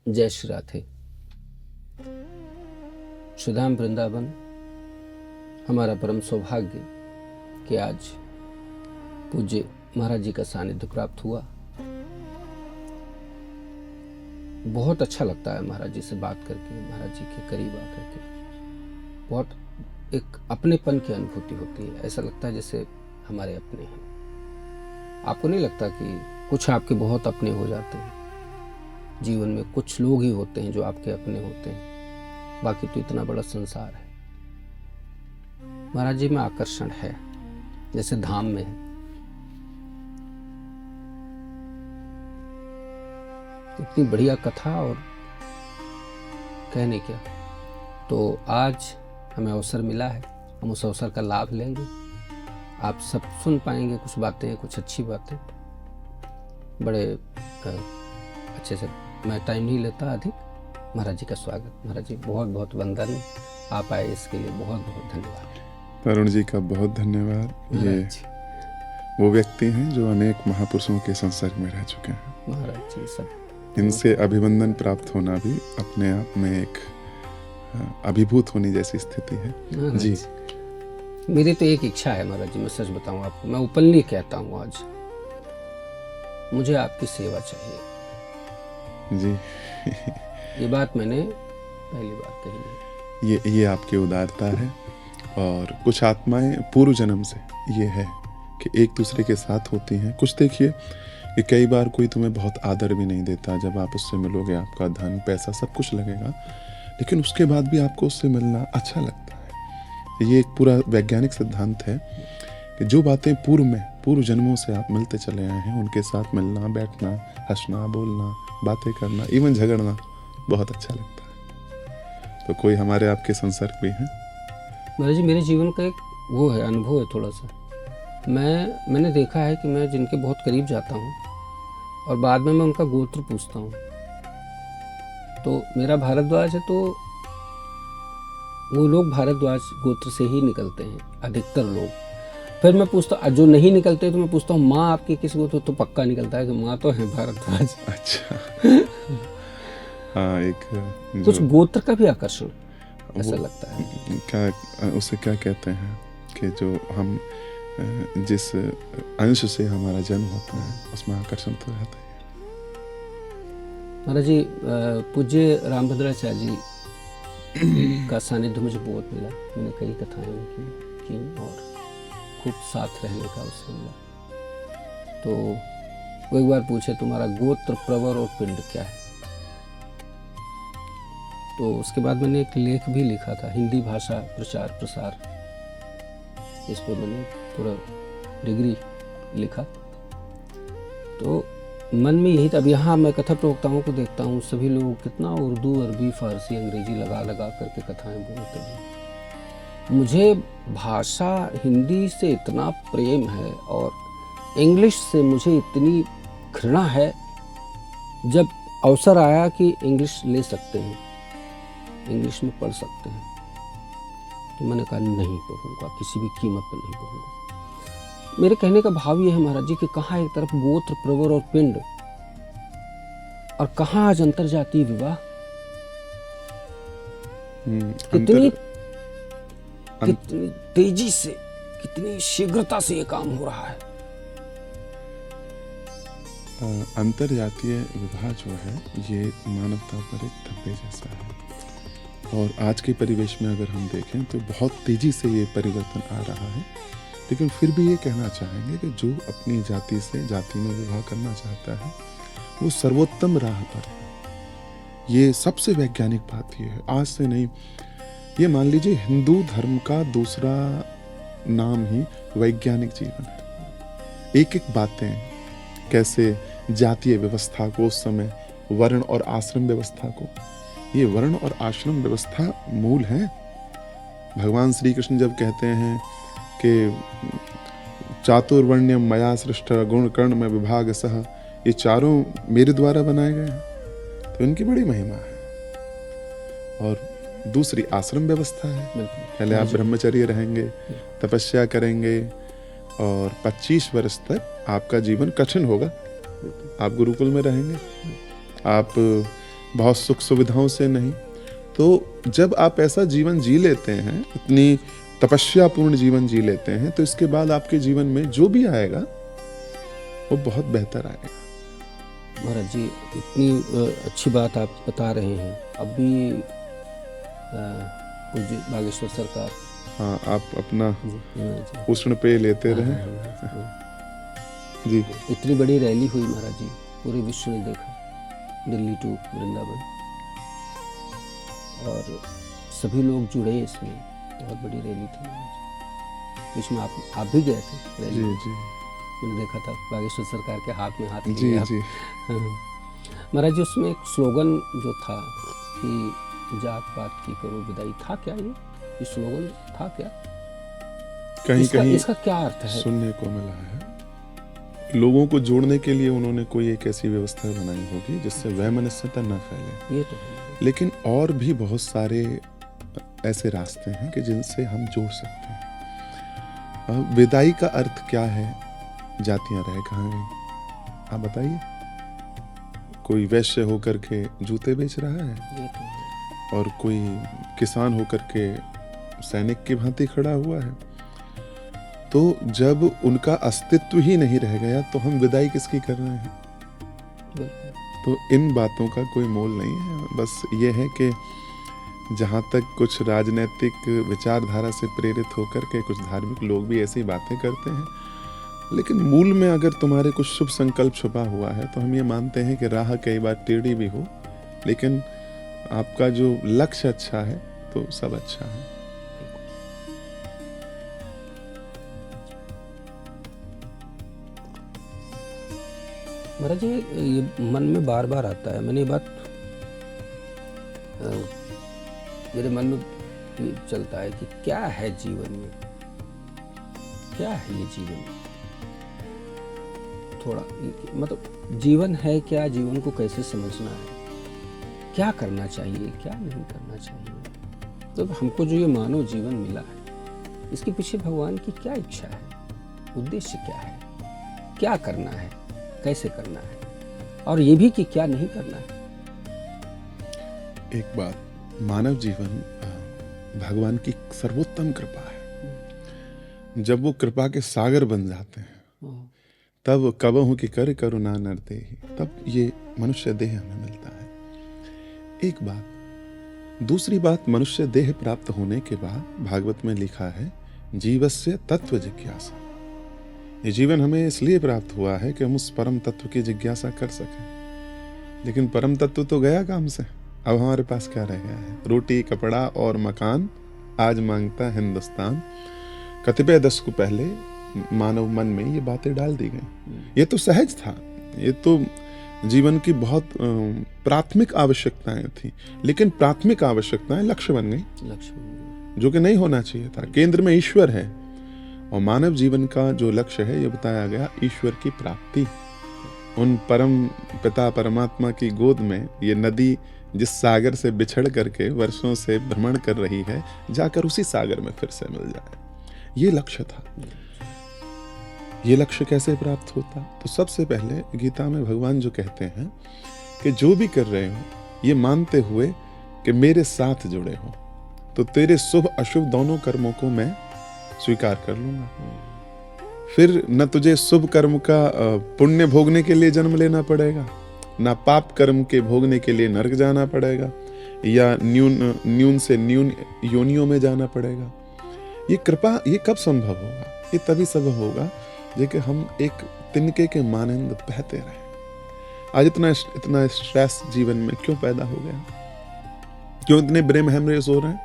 जय श्री राधे। सुधाम वृंदावन हमारा परम सौभाग्य कि आज पूज्य महाराज जी का सानिध्य प्राप्त हुआ। बहुत अच्छा लगता है महाराज जी से बात करके, महाराज जी के करीब आकर के बहुत एक अपनेपन की अनुभूति होती है। ऐसा लगता है जैसे हमारे अपने हैं। आपको नहीं लगता कि कुछ आपके बहुत अपने हो जाते हैं? जीवन में कुछ लोग ही होते हैं जो आपके अपने होते हैं, बाकी तो इतना बड़ा संसार है। महाराज जी में आकर्षण है जैसे धाम में है। इतनी बढ़िया कथा और कहने क्या। तो आज हमें अवसर मिला है, हम उस अवसर का लाभ लेंगे। आप सब सुन पाएंगे कुछ बातें, कुछ अच्छी बातें बड़े अच्छे से। मैं टाइम नहीं लेता अधिक। महाराज जी का स्वागत। महाराज जी बहुत बहुत वंदन, आप आए इसके लिए बहुत बहुत धन्यवाद। अरुण जी का बहुत धन्यवाद। ये वो व्यक्ति हैं जो अनेक महापुरुषों के संसर्ग में रह चुके हैं। महाराज जी सब इनसे अभिवंदन प्राप्त होना भी अपने आप में एक अभिभूत होने जैसी स्थिति है। जी मेरी तो एक इच्छा है महाराज जी, मैं सच बताऊं आपको, मैं ओपनली कहता हूं आज, मुझे आपकी सेवा चाहिए जी। ये बात मैंने पहली बार कही है। ये आपकी उदारता है। और कुछ आत्माएं पूर्व जन्म से ये है कि एक दूसरे के साथ होती हैं। कुछ देखिए कि कई बार कोई तुम्हें बहुत आदर भी नहीं देता, जब आप उससे मिलोगे आपका धन पैसा सब कुछ लगेगा, लेकिन उसके बाद भी आपको उससे मिलना अच्छा लगता है। ये एक पूरा वैज्ञानिक सिद्धांत है कि जो बातें पूर्व जन्मों से आप मिलते चले आए हैं, उनके साथ मिलना, बैठना, हंसना, बोलना, बातें करना, इवन झगड़ना बहुत अच्छा लगता है। तो कोई हमारे आपके संसर्ग भी हैं? महाराज जी मेरे जीवन का एक वो है, अनुभव है थोड़ा सा। मैंने देखा है कि मैं जिनके बहुत करीब जाता हूँ और बाद में मैं उनका गोत्र पूछता हूँ, तो मेरा भारद्वाज है, तो वो लोग भारद्वाज गोत्र से ही निकलते हैं अधिकतर लोग। फिर मैं पूछता, जो नहीं निकलते तो मैं पूछता हूँ माँ आपकी किस गोत्र, तो पक्का निकलता है कि माँ तो है भारद्वाज। अच्छा। हाँ, एक कुछ गोत्र का भी आकर्षण ऐसा लगता है। क्या उसे क्या कहते हैं कि जो हम जिस अंश से हमारा जन्म होता है उसमें आकर्षण तो रहता है। महाराज जी पूज्य रामभद्राचार्य जी का सानिध्य मुझे बहुत मिला। मैंने कई कथाएं उनकी की और खूब साथ रहने का उससे मिला। तो वो एक बार पूछे तुम्हारा गोत्र, प्रवर और पिंड क्या है? तो उसके बाद मैंने एक लेख भी लिखा था, हिंदी भाषा प्रचार प्रसार, इस पर मैंने पूरा डिग्री लिखा। तो मन में यही था। अब यहाँ मैं कथा प्रवक्ताओं को देखता हूँ, सभी लोग कितना उर्दू, अरबी, फारसी, अंग्रेजी लगा लगा करके कथाएं बोलते हैं। मुझे भाषा हिंदी से इतना प्रेम है और इंग्लिश से मुझे इतनी घृणा है। जब अवसर आया कि इंग्लिश ले सकते हैं, इंग्लिश में पढ़ सकते हैं, तो मैंने कहा नहीं पढ़ूंगा, किसी भी कीमत पर नहीं पढ़ूंगा। मेरे कहने का भाव ये है महाराज जी कि कहाँ एक तरफ गोत्र, प्रवर और पिंड, और कहाँ आज अंतरजातीय विवाह। कितनी तेजी से, कितनी शीघ्रता से ये काम हो रहा है। अंतरजातीय विवाह जो है ये मानवता पर एक धब्बे जैसा है। और आज के परिवेश में अगर हम देखें तो बहुत तेजी से ये परिवर्तन आ रहा है। लेकिन फिर भी ये कहना चाहेंगे कि जो अपनी जाति से जाति में विवाह करना चाहता है वो सर्वोत्तम राह पर है। ये सबसे वैज्ञानिक बात ये है। आज से नहीं, ये मान लीजिए हिंदू धर्म का दूसरा नाम ही वैज्ञानिक जीवन है। एक एक बातें कैसे जातीय व्यवस्था को उस समय, वर्ण और आश्रम व्यवस्था को, ये वर्ण और आश्रम व्यवस्था मूल है। भगवान श्री कृष्ण जब कहते हैं कि चातुर्वर्ण्यम मया सृष्ट गुण कर्ण में विभाग सह, ये चारों मेरे द्वारा बनाए गए हैं, तो इनकी बड़ी महिमा है। और दूसरी आश्रम व्यवस्था है। पहले आप ब्रह्मचर्य रहेंगे, तपस्या करेंगे और 25 वर्ष तक आपका जीवन कठिन होगा। आप गुरुकुल में रहेंगे, आप बहुत सुख सुविधाओं से नहीं। तो जब आप ऐसा जीवन जी लेते हैं, इतनी तपस्यापूर्ण जीवन जी लेते हैं, तो इसके बाद आपके जीवन में जो भी आएगा वो बहुत बेहतर आएगा। महाराज जी, इतनी अच्छी बात आप बता रहे हैं। अभी पूज्य बागेश्वर सरकार, हाँ, आप अपना जी, उष्ण पेय लेते रहें। जी, इतनी बड़ी रैली हुई महाराज जी, पूरे विश्व ने देखा, दिल्ली टू वृंदावन, और सभी लोग जुड़े इसमें। बहुत बड़ी रैली थी महाराज जी। इसमें आप भी गए थे रैली जी, में? जी, मैंने देखा था बागेश्वर सरकार के हाथ में हाथ जी, लिए आप। जी। हाँ। महाराज जी, उसमें एक स्लोगन जो था कि जात पात की करो विदाई, था क्या ये स्लोगन था क्या? कहीं कहीं इसका क्या अर्थ है? सुनने को मिला है, लोगों को जोड़ने के लिए उन्होंने कोई एक ऐसी व्यवस्था बनाई होगी जिससे वैमनस्यता न फैले। ये तो है। लेकिन और भी बहुत सारे ऐसे रास्ते हैं कि जिनसे हम जोड़ सकते हैं। विदाई का अर्थ क्या है? जातियां रह कहाँ गई, आप बताइए। कोई वैश्य होकर के जूते बेच रहा है, ये तो है। और कोई किसान होकर के सैनिक की भांति खड़ा हुआ है। तो जब उनका अस्तित्व ही नहीं रह गया तो हम विदाई किसकी कर रहे हैं? बिल्कुल। तो इन बातों का कोई मोल नहीं है। बस ये है कि जहाँ तक कुछ राजनीतिक विचारधारा से प्रेरित होकर के कुछ धार्मिक लोग भी ऐसी बातें करते हैं, लेकिन मूल में अगर तुम्हारे कुछ शुभ संकल्प छुपा हुआ है तो हम ये मानते हैं कि राह कई बार टेढ़ी भी हो, लेकिन आपका जो लक्ष्य अच्छा है तो सब अच्छा है। महाराज जी, ये मन में बार बार आता है। मैंने ये बात मेरे मन में ये चलता है कि क्या है जीवन में, क्या है ये जीवन? थोड़ा मतलब जीवन है क्या, जीवन को कैसे समझना है, क्या करना चाहिए, क्या नहीं करना चाहिए। तो हमको जो ये मानव जीवन मिला है, इसके पीछे भगवान की क्या इच्छा है, उद्देश्य क्या है, क्या करना है, कैसे करना है, और ये भी कि क्या नहीं करना है। एक बात, मानव जीवन भगवान की सर्वोत्तम कृपा है। जब वो कृपा के सागर बन जाते हैं तब कबहु की कर करुणा नर देहि, तब ये मनुष्य देह हमें मिलता है। एक बात। दूसरी बात, मनुष्य देह प्राप्त होने के बाद भागवत में लिखा है जीवस्य तत्व जिज्ञासा। ये जीवन हमें इसलिए प्राप्त हुआ है कि हम उस परम तत्व की जिज्ञासा कर सकें। लेकिन परम तत्व तो गया काम से, अब हमारे पास क्या रह गया है? रोटी, कपड़ा और मकान आज मांगता हिंदुस्तान। कतिपय दशक पहले मानव मन में ये बातें डाल दी गई। ये तो सहज था, ये तो जीवन की बहुत प्राथमिक आवश्यकताएं थी, लेकिन प्राथमिक आवश्यकताएं लक्ष्य बन गई, जो कि नहीं होना चाहिए था। केंद्र में ईश्वर है और मानव जीवन का जो लक्ष्य है ये बताया गया ईश्वर की प्राप्ति। उन परम पिता परमात्मा की गोद में ये नदी जिस सागर से बिछड़ करके वर्षों से भ्रमण कर रही है, जाकर उसी सागर में फिर से मिल जाए, ये लक्ष्य था। ये लक्ष्य कैसे प्राप्त होता? तो सबसे पहले गीता में भगवान जो कहते हैं कि जो भी कर रहे हो ये मानते हुए कि मेरे साथ जुड़े हो, तो तेरे शुभ अशुभ दोनों कर्मों को मैं स्वीकार कर लूंगा। फिर न तुझे शुभ कर्म का पुण्य भोगने के लिए जन्म लेना पड़ेगा, ना पाप कर्म के भोगने के लिए नरक जाना पड़ेगा, या न्यून से न्यून योनियों में जाना पड़ेगा। ये कृपा, ये कब संभव होगा? ये तभी संभव होगा जब हम एक तिनके के मानंद बहते रहे। आज इतना स्ट्रेस जीवन में क्यों पैदा हो गया? क्यों इतने ब्रेन हेमरेज हो रहे हैं?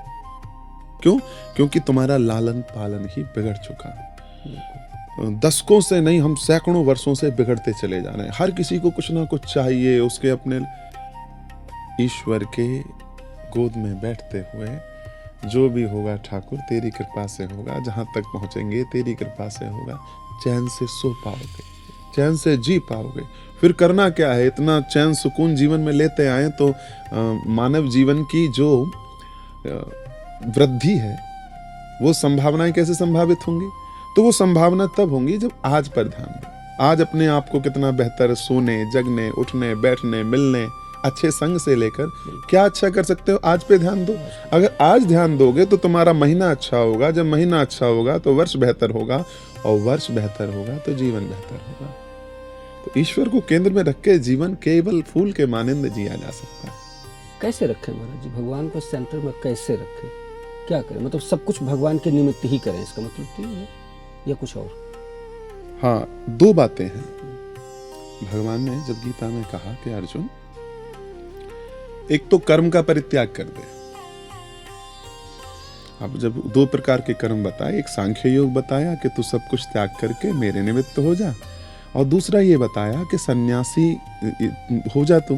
क्यों? क्योंकि तुम्हारा लालन पालन ही बिगड़ चुका है। दशकों से नहीं, हम सैकड़ों वर्षों से बिगड़ते चले जा रहे हैं। हर किसी को कुछ ना कुछ चाहिए, उसके अपने। ईश्वर के गोद में बैठते हुए जो भी होगा ठाकुर तेरी कृपा से होगा, जहां तक पहुंचेंगे तेरी कृपा से होगा। चैन से सो पाओगे, चैन से जी पाओगे। फिर करना क्या है? इतना चैन सुकून जीवन में लेते आए तो मानव जीवन की जो वृद्धि है वो संभावनाएं कैसे संभावित होंगी? तो वो संभावना तब होंगी जब आज पर ध्यान दें। आज अपने आप को कितना बेहतर सोने, जगने, उठने, बैठने, मिलने, अच्छे संग से लेकर क्या अच्छा कर सकते हो आज पे ध्यान दो। अगर आज ध्यान दोगे तो तुम्हारा महीना अच्छा होगा, जब महीना अच्छा होगा तो वर्ष बेहतर होगा, और वर्ष बेहतर होगा तो जीवन बेहतर होगा। तो ईश्वर को केंद्र में रख के जीवन केवल फूल के मानिंद जिया जा सकता है। कैसे रखें महाराज जी, भगवान को सेंटर में कैसे रखें, क्या करें? मतलब सब कुछ भगवान के निमित्त ही करें, इसका मतलब तो ये है या कुछ और? हाँ, दो बातें हैं। भगवान ने जब गीता में कहा कि अर्जुन एक तो कर्म का परित्याग कर दे। अब जब दो प्रकार के कर्म बताए, एक सांख्य योग बताया कि तू सब कुछ त्याग करके मेरे निमित्त हो जा, और दूसरा ये बताया कि सन्यासी हो जा तू,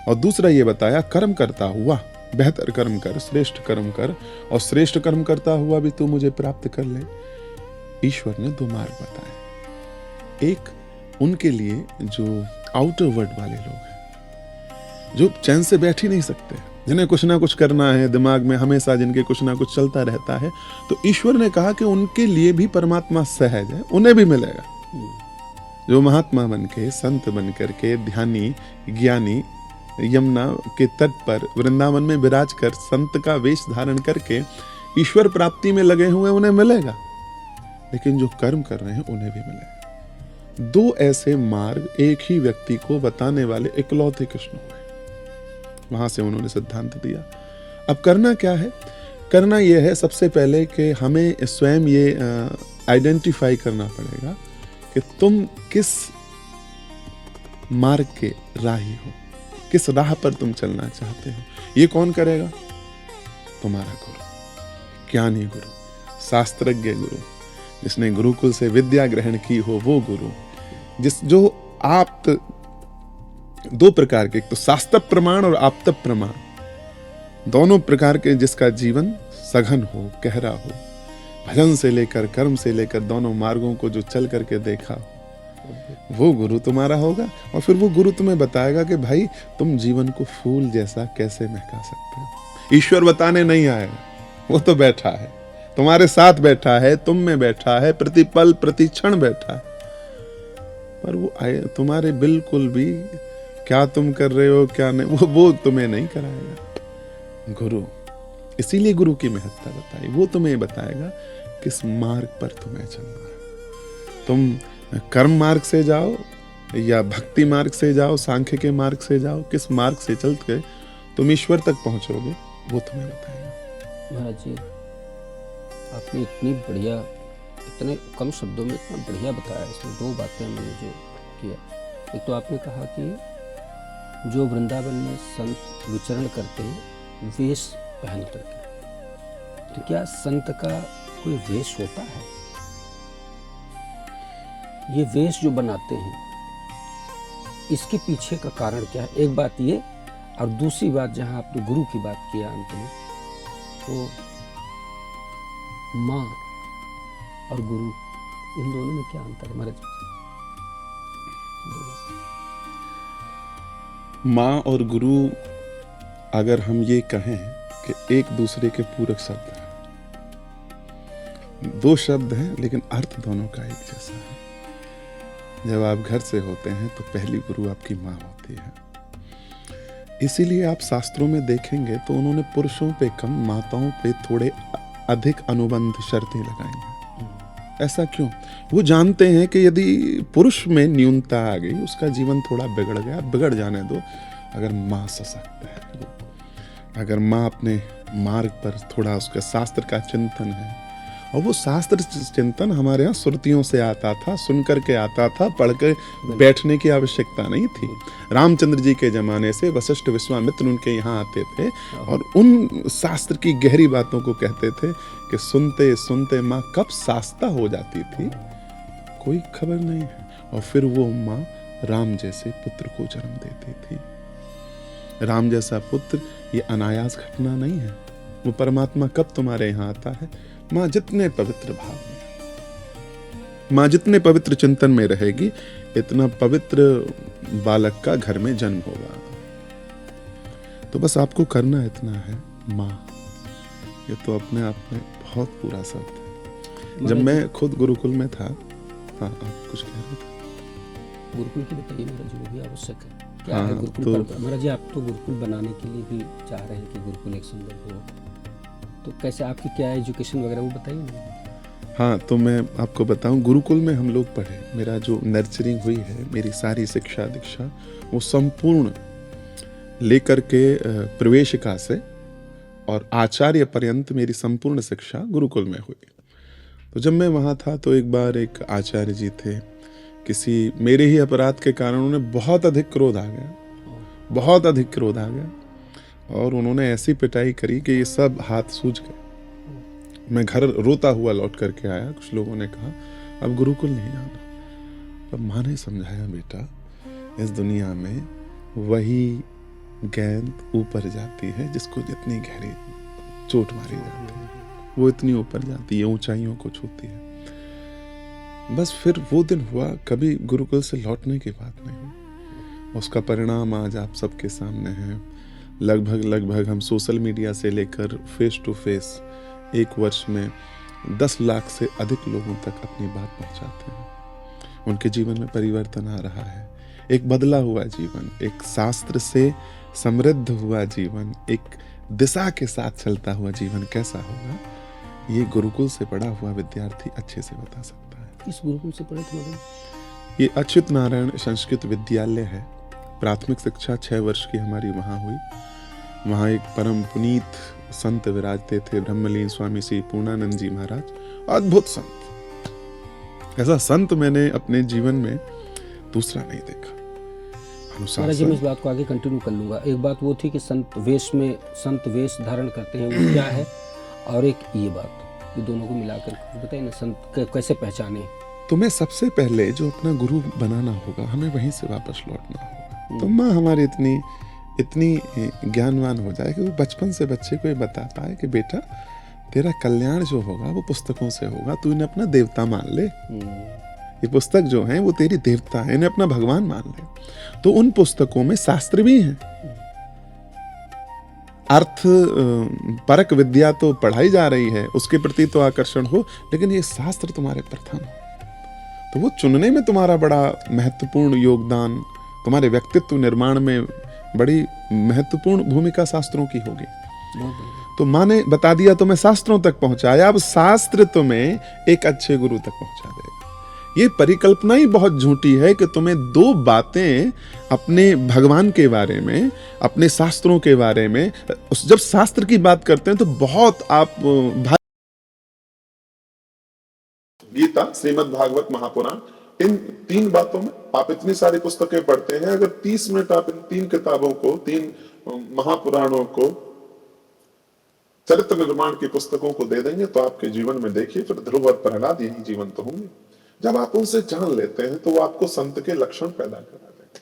और दूसरा ये बताया कर्म करता हुआ बेहतर कर्म कर, श्रेष्ठ कर्म कर, और श्रेष्ठ कर्म करता हुआ भी तू मुझे प्राप्त कर ले। ईश्वर ने दो मार्ग बताए। एक उनके लिए जो आउटर वर्ल्ड वाले लोग हैं, जो चैन से बैठ ही नहीं सकते, जिन्हें कुछ ना कुछ करना है, दिमाग में हमेशा जिनके कुछ ना कुछ चलता रहता है, तो ईश्वर ने कहा कि उनके लिए भी परमात्मा सहज है, उन्हें भी मिलेगा। जो महात्मा बन के, संत बन करके, ध्यानी ज्ञानी यमुना के तट पर वृंदावन में विराज कर संत का वेश धारण करके ईश्वर प्राप्ति में लगे हुए, उन्हें मिलेगा। लेकिन जो कर्म कर रहे हैं उन्हें भी मिलेगा। दो ऐसे मार्ग एक ही व्यक्ति को बताने वाले इकलौते कृष्ण हुए। वहां से उन्होंने सिद्धांत दिया। अब करना क्या है? करना यह है सबसे पहले कि हमें स्वयं ये आइडेंटिफाई करना पड़ेगा कि तुम किस मार्ग के राही हो, किस राह पर तुम चलना चाहते हो। ये कौन करेगा? तुम्हारा गुरु, ज्ञानी गुरु, शास्त्रज्ञ गुरु, जिसने गुरुकुल से विद्या ग्रहण की हो, वो गुरु, जो आप्त, दो प्रकार के, एक तो शास्त्र प्रमाण और आप्त प्रमाण, दोनों प्रकार के, जिसका जीवन सघन हो, गहरा हो, भजन से लेकर कर्म से लेकर दोनों मार्गों को जो चल करके देखा, वो गुरु तुम्हारा होगा। और फिर वो गुरु तुम्हें बताएगा कि भाई तुम जीवन को फूल जैसा कैसे महका सकते हो। ईश्वर बताने नहीं आएगा, वो तो बैठा है, तुम्हारे साथ बैठा है, तुम में बैठा है, प्रतिपल प्रतिक्षण बैठा है, पर वो तुम्हारे बिल्कुल भी क्या तुम कर रहे हो क्या नहीं, वो तुम्हें नहीं कराएगा। गुरु, इसीलिए गुरु की महत्ता बताई। वो तुम्हें बताएगा किस मार्ग पर तुम्हें चलना है। तुम कर्म मार्ग से जाओ या भक्ति मार्ग से जाओ, सांख्य के मार्ग से जाओ, किस मार्ग से चल के तुम ईश्वर तक पहुंचोगे, वो तुम्हें बताएगा। महाराज जी, आपने इतनी बढ़िया, इतने कम शब्दों में इतना बढ़िया बताया। इसमें दो बातें मैंने जो किया, एक तो आपने कहा कि जो वृंदावन में संत विचरण करते हैं वेश पहन करके, तो क्या संत का कोई वेश होता है? ये वेश जो बनाते हैं, इसके पीछे का कारण क्या है? एक बात ये, और दूसरी बात जहां आपने गुरु की बात किया अंत में, तो माँ और गुरु, इन दोनों में क्या अंतर है महाराज? माँ और गुरु, अगर हम ये कहें कि एक दूसरे के पूरक शब्द हैं, दो शब्द हैं लेकिन अर्थ दोनों का एक जैसा है। जब आप घर से होते हैं तो पहली गुरु आपकी माँ होती है। इसीलिए आप शास्त्रों में देखेंगे तो उन्होंने पुरुषों पे कम, माताओं पे थोड़े अधिक अनुबंध शर्तें लगाई हैं। ऐसा क्यों? वो जानते हैं कि यदि पुरुष में न्यूनता आ गई, उसका जीवन थोड़ा बिगड़ गया, बिगड़ जाने दो। अगर माँ सशक्त है, अगर माँ अपने मार्ग पर थोड़ा, उसका शास्त्र का चिंतन है, और वो शास्त्र चिंतन हमारे यहाँ श्रुतियों से आता था, सुन करके आता था, पढ़ के बैठने की आवश्यकता नहीं थी। रामचंद्र जी के जमाने से वशिष्ठ विश्वामित्र उनके यहाँ आते थे और उन शास्त्र की गहरी बातों को कहते थे कि सुनते सुनते माँ कब शास्ता हो जाती थी, कोई खबर नहीं है। और फिर वो माँ राम जैसे पुत्र को जन्म देती थी। राम जैसा पुत्र ये अनायास घटना नहीं है। वो परमात्मा कब तुम्हारे यहाँ आता है? माँ जितने पवित्र भाव में, माँ जितने पवित्र चिंतन में रहेगी, इतना पवित्र बालक का घर में जन्म होगा। तो बस आपको करना इतना है, माँ। ये तो अपने आप में बहुत पूरा शब्द है। जब मैं खुद गुरुकुल में था, हाँ आप कुछ कह रहे थे? गुरुकुल की बताइए महाराज जी, वो भी आवश्यक है। क्या है हाँ, गुरुकुल तो महाराज जी, आप तो गुरुकुल बनाने के लिए भी चाह रहे हैं कि गुरुकुल एक सुंदर हो, तो कैसे आपकी क्या एजुकेशन वगैरह वो बताइए ना। हाँ, तो मैं आपको बताऊं, गुरुकुल में हम लोग पढ़े, मेरा जो नर्चरिंग हुई है, मेरी सारी शिक्षा दीक्षा वो संपूर्ण लेकर के प्रवेशिका से और आचार्य पर्यंत मेरी संपूर्ण शिक्षा गुरुकुल में हुई। तो जब मैं वहाँ था तो एक बार एक आचार्य जी थे, किसी मेरे ही अपराध के कारण उन्हें बहुत अधिक क्रोध आ गया, बहुत अधिक क्रोध आ गया, और उन्होंने ऐसी पिटाई करी कि ये सब हाथ सूज गए। मैं घर रोता हुआ लौट करके आया। कुछ लोगों ने कहा अब गुरुकुल नहीं जाना। अब माँ ने समझाया, बेटा इस दुनिया में वही गेंद ऊपर जाती है जिसको जितनी गहरी चोट मारी जाती है, वो इतनी ऊपर जाती है, ऊंचाइयों को छूती है। बस फिर वो दिन हुआ, कभी गुरुकुल से लौटने की बात नहीं हुई। उसका परिणाम आज आप सबके सामने है। लगभग हम सोशल मीडिया से लेकर फेस टू फेस एक वर्ष में 10 लाख से अधिक लोगों तक अपनी बात पहुंचाते हैं। उनके जीवन में परिवर्तन आ रहा है, एक बदला हुआ जीवन, एक शास्त्र से समृद्ध हुआ जीवन, एक दिशा के साथ चलता हुआ जीवन कैसा होगा, ये गुरुकुल से पढ़ा हुआ विद्यार्थी अच्छे से बता सकता है। किस गुरुकुल से पढ़े थे? ये अच्युत नारायण संस्कृत विद्यालय है। प्राथमिक शिक्षा 6 वर्ष की हमारी वहाँ हुई। वहाँ एक परम पुनीत संत विराजते थे, ब्रह्मलीन स्वामी श्री पूर्णानंद जी महाराज। अद्भुत संत, ऐसा संत मैंने अपने जीवन में दूसरा नहीं देखा। महाराज जी, मैं इस बात को आगे कंटिन्यू कर लूँगा। एक बात वो थी कि संत वेश धारण करते हैं, वो क्या है, और एक ये बात, ये दोनों को मिलाकर बताइए ना, संत कैसे पहचाने। तो मैं सबसे पहले जो अपना गुरु बनाना होगा, हमें वहीं से वापस लौटना होगा। तो माँ हमारी इतनी ज्ञानवान हो जाए कि वो बचपन से बच्चे को ये बता पाए कि बेटा तेरा कल्याण जो होगा वो पुस्तकों से होगा, तू इन्हें अपना देवता मान ले। ये पुस्तक जो है वो तेरी देवता है, इन्हें अपना भगवान मान ले। तो उन पुस्तकों में शास्त्र भी हैं, अर्थ परक विद्या तो पढ़ाई जा रही है, उसके प्रति तो आकर्षण हो, लेकिन ये शास्त्र तुम्हारे प्रथम हो। तो वो चुनने में तुम्हारा बड़ा महत्वपूर्ण योगदान, तुम्हारे व्यक्तित्व निर्माण में बड़ी महत्वपूर्ण भूमिका शास्त्रों की होगी। तो माँ ने बता दिया तो मैं शास्त्रों तक पहुंचाया, अब शास्त्र तुम्हें एक अच्छे गुरु तक पहुंचा देगा। ये परिकल्पना ही बहुत झूठी है कि तुम्हें 2 बातें अपने भगवान के बारे में, अपने शास्त्रों के बारे में, जब शास्त्र की बात करते हैं तो बहुत आप गीता, श्रीमद् भागवत, महापुराण, इन 3 बातों में आप इतनी सारी पुस्तकें पढ़ते हैं, अगर 30 मिनट आप इन 3 किताबों को, 3 महापुराणों को, चरित्र निर्माण की पुस्तकों को दे देंगे तो आपके जीवन में देखिए फिर ध्रुव और प्रहलाद यही जीवन तो होंगे। जब आप उनसे जान लेते हैं तो वो आपको संत के लक्षण पैदा करा देंगे,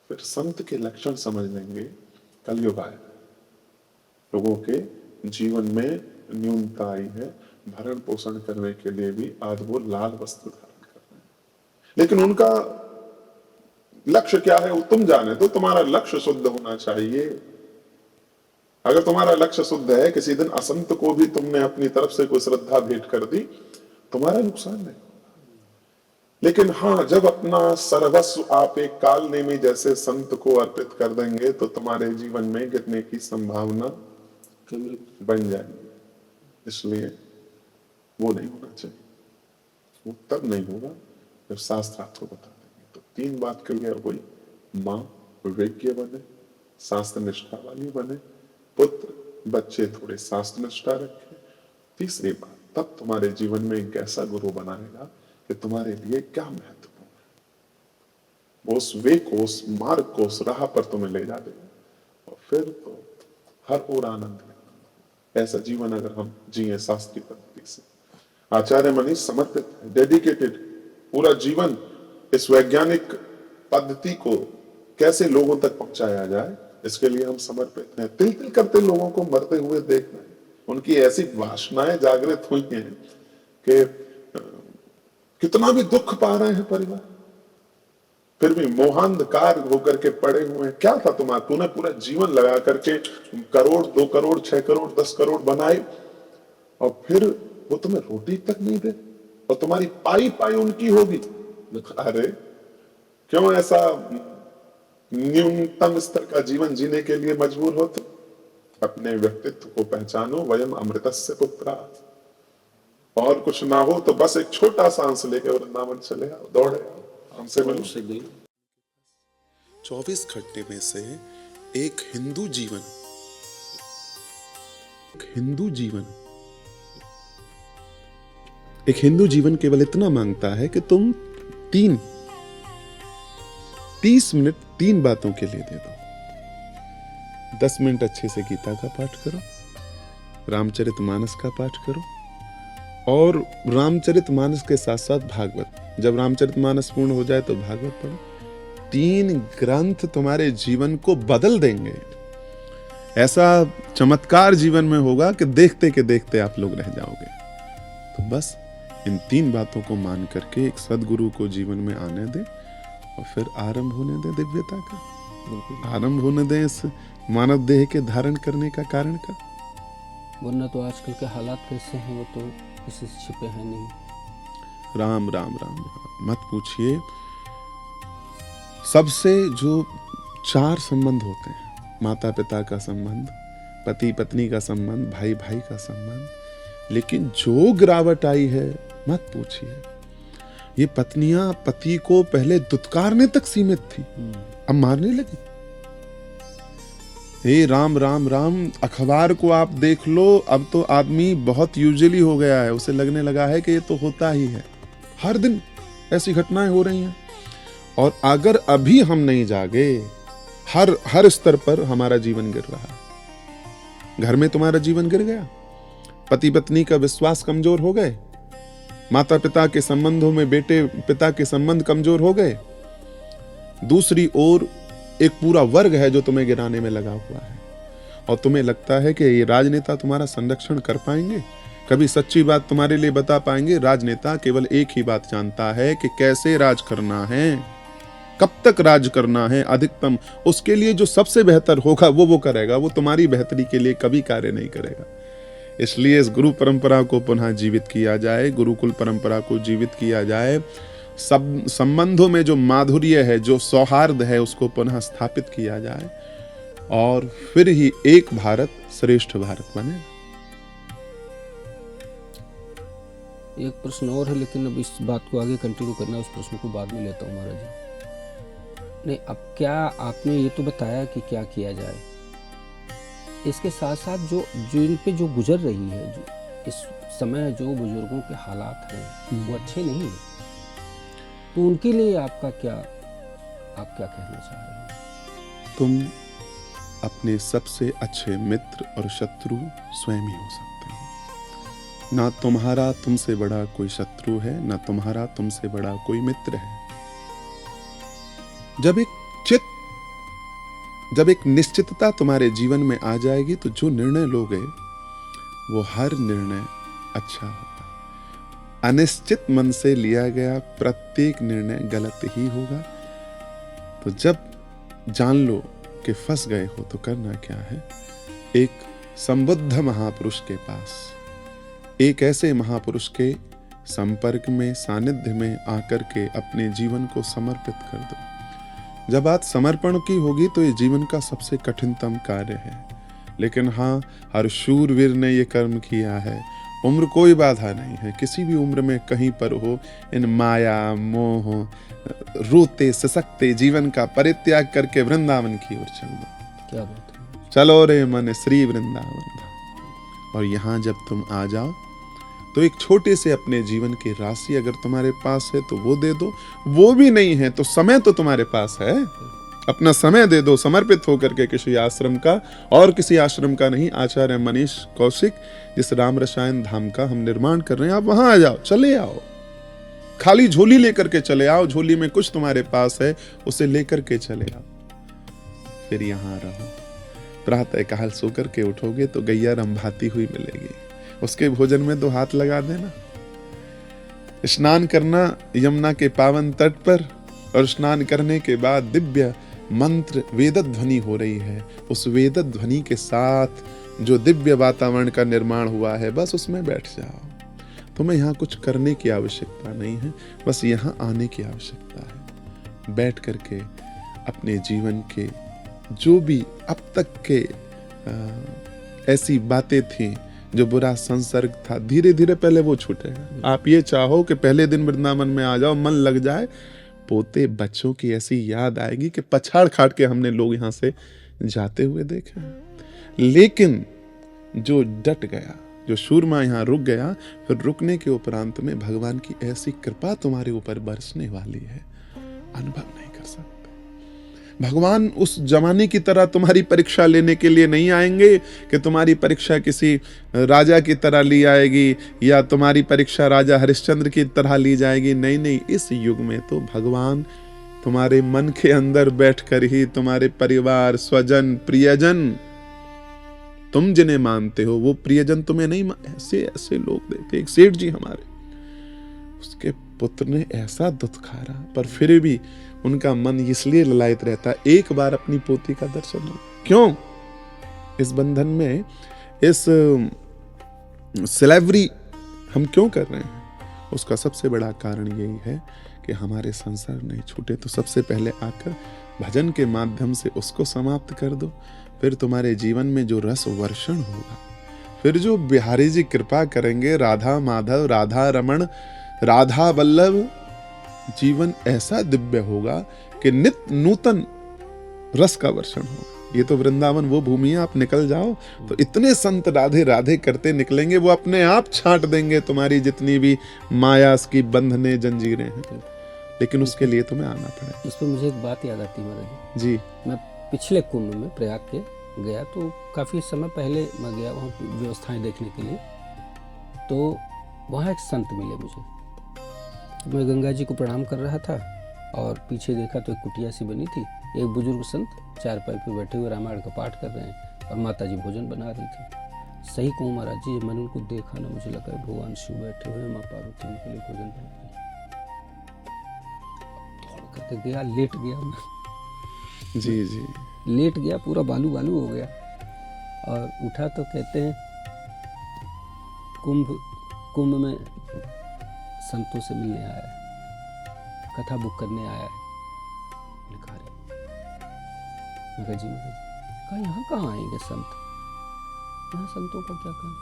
फिर संत के लक्षण समझ लेंगे। कलयुग आए, लोगों के जीवन में न्यूनता आई है, भरण पोषण करने के लिए भी आज वो लाल वस्त्र धारण कर रहे हैं, लेकिन उनका लक्ष्य क्या है वो तुम जाने। तो तुम्हारा लक्ष्य शुद्ध होना चाहिए। अगर तुम्हारा लक्ष्य शुद्ध है, किसी दिन असंत को भी तुमने अपनी तरफ से कोई श्रद्धा भेंट कर दी, तुम्हारा नुकसान नहीं होगा। लेकिन हाँ, जब अपना सर्वस्व आप एक काल नेमी जैसे संत को अर्पित कर देंगे तो तुम्हारे जीवन में गिरने की संभावना बन जाएगी। इसलिए वो नहीं होना चाहिए। वो तब नहीं होगा जब शास्त्र आपको बता देंगे। तो 3 बात क्लियर हुई, माँ विवेक्य बने, शास्त्र निष्ठा वाली बने, पुत्र बच्चे थोड़े शास्त्र निष्ठा रखें। तीसरी बात, तब तुम्हारे जीवन में एक ऐसा गुरु बनाएगा कि तुम्हारे लिए क्या महत्वपूर्ण है, उस वे को, उस मार्ग को, उस राह पर तुम्हें ले जा देगा, और फिर तो हर ओर आनंद है। ऐसा जीवन अगर हम जिए शास्त्रीय पद्धति से, आचार्य मनीष समर्पित है, डेडिकेटेड, पूरा जीवन इस वैज्ञानिक पद्धति को कैसे लोगों तक पहुंचाया जाए इसके लिए हम समर्पित हैं। तिल तिल करते लोगों को मरते हुए देख रहे हैं, उनकी ऐसी वासनाएं जागृत हुई हैं कि कितना भी दुख पा रहे हैं परिवार, फिर भी मोहांधकार होकर के पड़े हुए हैं। क्या था तुम्हारा, तूने पूरा जीवन लगा करके करोड़, 2 करोड़, 6 करोड़, 10 करोड़ बनाए, और फिर वो तुम्हें रोटी तक नहीं दे, और तुम्हारी पाई पाई उनकी होगी। अरे क्यों ऐसा न्यूनतम स्तर का जीवन जीने के लिए मजबूर हो तो अपने व्यक्तित्व को पहचानो, वयम अमृतस्य पुत्रा। और कुछ ना हो तो बस एक छोटा सा अंश लेके वृंदावन चले आओ, दौड़े आओ, हमसे मिलो। 24 घंटे में से एक हिंदू जीवन केवल इतना मांगता है कि तुम 30 मिनट 3 बातों के लिए दे दो। 10 मिनट अच्छे से गीता का पाठ करो, रामचरितमानस का पाठ करो, और रामचरितमानस के साथ साथ भागवत। जब रामचरितमानस पूर्ण हो जाए तो भागवत पढ़ो। 3 ग्रंथ तुम्हारे जीवन को बदल देंगे। ऐसा चमत्कार जीवन में होगा कि देखते के देखते आप लोग रह जाओगे। तो बस इन 3 बातों को मान करके एक सदगुरु को जीवन में आने दे और फिर आरंभ होने दे दिव्यता का, आरंभ होने दे इस मानव देह के धारण करने का कारण का। वरना तो आजकल के हालात कैसे हैं वो तो किसी से छिपे हैं नहीं। राम राम राम राम मत पूछिए। सबसे जो 4 संबंध होते हैं, माता पिता का संबंध, पति पत्नी का संबंध, भाई भाई का संबंध, लेकिन जो गिरावट आई है मत पूछिए। ये पत्नियां पति को पहले दुत्कारने तक सीमित थी, अब मारने लगी। हे राम राम राम, अखबार को आप देख लो, अब तो आदमी बहुत यूजुअली हो गया है, उसे लगने लगा है कि ये तो होता ही है। हर दिन ऐसी घटनाएं हो रही हैं। और अगर अभी हम नहीं जागे, हर स्तर पर हमारा जीवन गिर रहा है। घर में तुम्हारा जीवन गिर गया, पति पत्नी का विश्वास कमजोर हो गए, माता पिता के संबंधों में बेटे पिता के संबंध कमजोर हो गए। दूसरी ओर एक पूरा वर्ग है जो तुम्हें गिराने में लगा हुआ है, और तुम्हें लगता है कि ये राजनेता तुम्हारा संरक्षण कर पाएंगे, कभी सच्ची बात तुम्हारे लिए बता पाएंगे। राजनेता केवल एक ही बात जानता है कि कैसे राज करना है, कब तक राज करना है, अधिकतम उसके लिए जो सबसे बेहतर होगा वो करेगा। वो तुम्हारी बेहतरी के लिए कभी कार्य नहीं करेगा। इसलिए इस गुरु परंपरा को पुनः जीवित किया जाए, गुरुकुल परंपरा को जीवित किया जाए। सब संबंधों में जो माधुर्य है, जो सौहार्द है, उसको पुनः स्थापित किया जाए, और फिर ही एक भारत श्रेष्ठ भारत बने। एक प्रश्न और है, लेकिन अब इस बात को आगे कंटिन्यू करना, उस प्रश्न को बाद में लेता हूँ महाराज जी। नहीं, अब क्या आपने ये तो बताया कि क्या किया जाए, इसके साथ साथ जो इन पे जो गुजर रही है, जो इस समय जो बुजुर्गों के हालात हैं वो अच्छे नहीं है, तो उनके लिए आप क्या कहना चाह रहे हैं? तुम अपने सबसे अच्छे मित्र और शत्रु स्वयं ही हो सकते हो। ना तुम्हारा तुमसे बड़ा कोई शत्रु है, ना तुम्हारा तुमसे बड़ा कोई मित्र है। जब एक निश्चितता तुम्हारे जीवन में आ जाएगी तो जो निर्णय लोगे वो हर निर्णय अच्छा होगा। अनिश्चित मन से लिया गया प्रत्येक निर्णय गलत ही होगा। तो जब जान लो कि फंस गए हो तो करना क्या है, एक संबुद्ध महापुरुष के पास, एक ऐसे महापुरुष के संपर्क में, सानिध्य में आकर के अपने जीवन को समर्पित कर दो। जब बात समर्पण की होगी तो ये जीवन का सबसे कठिनतम कार्य है। लेकिन हाँ, हर शूरवीर ने ये कर्म किया है। उम्र कोई बाधा नहीं है, किसी भी उम्र में कहीं पर हो, इन माया मोह रोते ससकते जीवन का परित्याग करके वृंदावन की ओर चल दो। क्या बात है। चलो रे मन श्री वृंदावन। और यहाँ जब तुम आ जाओ तो एक छोटे से अपने जीवन की राशि अगर तुम्हारे पास है तो वो दे दो, वो भी नहीं है तो समय तो तुम्हारे पास है, अपना समय दे दो समर्पित होकर के किसी आश्रम का, और किसी आश्रम का नहीं, आचार्य मनीष कौशिक जिस राम रसायन धाम का हम निर्माण कर रहे हैं, आप वहां आ जाओ, चले आओ, खाली झोली लेकर के चले आओ, झोली में कुछ तुम्हारे पास है उसे लेकर के चले आओ, फिर यहाँ रहो। प्रातः काल सो करके उठोगे तो गैया रंभाती हुई मिलेगी, उसके भोजन में 2 हाथ लगा देना। स्नान करना यमुना के पावन तट पर, और स्नान करने के बाद दिव्य मंत्र वेद ध्वनि हो रही है, उस वेद ध्वनि के साथ जो दिव्य वातावरण का निर्माण हुआ है, बस उसमें बैठ जाओ। तुम्हें यहाँ कुछ करने की आवश्यकता नहीं है, बस यहाँ आने की आवश्यकता है। बैठ करके अपने जीवन के जो भी अब तक के ऐसी बातें थी, जो बुरा संसर्ग था, धीरे धीरे पहले वो छूटेगा। आप ये चाहो कि पहले दिन वृंदावन में आ जाओ, मन लग जाए, पोते बच्चों की ऐसी याद आएगी कि पछाड़ खाड़ के हमने लोग यहाँ से जाते हुए देखे। लेकिन जो डट गया, जो शूरमा यहाँ रुक गया, फिर रुकने के उपरांत में भगवान की ऐसी कृपा तुम्हारे ऊपर बरसने वाली है, अनुभव नहीं कर सकते। भगवान उस जमाने की तरह तुम्हारी परीक्षा लेने के लिए नहीं आएंगे कि तुम्हारी परीक्षा किसी राजा की तरह ली आएगी या तुम्हारी परीक्षा राजा हरिश्चंद्र की तरह ली जाएगी। नहीं नहीं, इस युग में तो भगवान तुम्हारे मन के अंदर बैठकर ही तुम्हारे परिवार, स्वजन, प्रियजन, तुम जिन्हें मानते हो वो प्रियजन तुम्हें नहीं ऐसे ऐसे लोग देखे। एक सेठ जी हमारे, उसके पुत्र ने ऐसा दुत्खारा, पर फिर भी उनका मन इसलिए ललायत रहता, एक बार अपनी पोती का दर्शन हो। क्यों? इस बंधन में, इस सिलेवरी हम क्यों कर रहे हैं? उसका सबसे बड़ा कारण यही है कि हमारे संसार नहीं छूटे। तो सबसे पहले आकर भजन के माध्यम से उसको समाप्त कर दो, फिर तुम्हारे जीवन में जो रस वर्षण होगा, फिर जो बिहारी जी कृपा करेंगे, राधा माधव, राधा रमण, राधा वल्लभ, जीवन ऐसा दिव्य होगा कि नित्य नूतन रस का वर्षण होगा। ये तो वृंदावन वो भूमि है, आप निकल जाओ तो इतने संत राधे राधे करते निकलेंगे, वो अपने आप छांट देंगे तुम्हारी जितनी भी माया की बंधने जंजीरें हैं। लेकिन उसके लिए तुम्हें आना पड़ेगा। इस पर मुझे एक बात याद आती है महाराज जी। मैं पिछले कुंभ में प्रयाग के गया, तो काफ़ी समय पहले मैं गया वहाँ व्यवस्थाएं देखने के लिए। तो वहाँ एक संत मिले मुझे। मैं गंगा जी को प्रणाम कर रहा था और पीछे देखा तो एक कुटिया सी बनी थी। एक बुजुर्ग संत चारपाई पे बैठे हुए रामायण का पाठ कर रहे हैं और माता जी भोजन बना रही थी। सही कहूँ महाराज जी, मैंने उनको देखा ना, मुझे लगा भगवान शिव बैठे हुए, माँ पार्वती उनके लिए भोजन बना रही। दौड़ करके गया, लेट गया मैं। जी जी। लेट गया, पूरा बालू बालू हो गया और उठा तो कहते हैं कुंभ में संतों से मिलने आया है, कथा बुक करने आया है। लिखा रहे जी, कहा यहाँ कहाँ आएंगे संत, यहाँ संतों का क्या काम,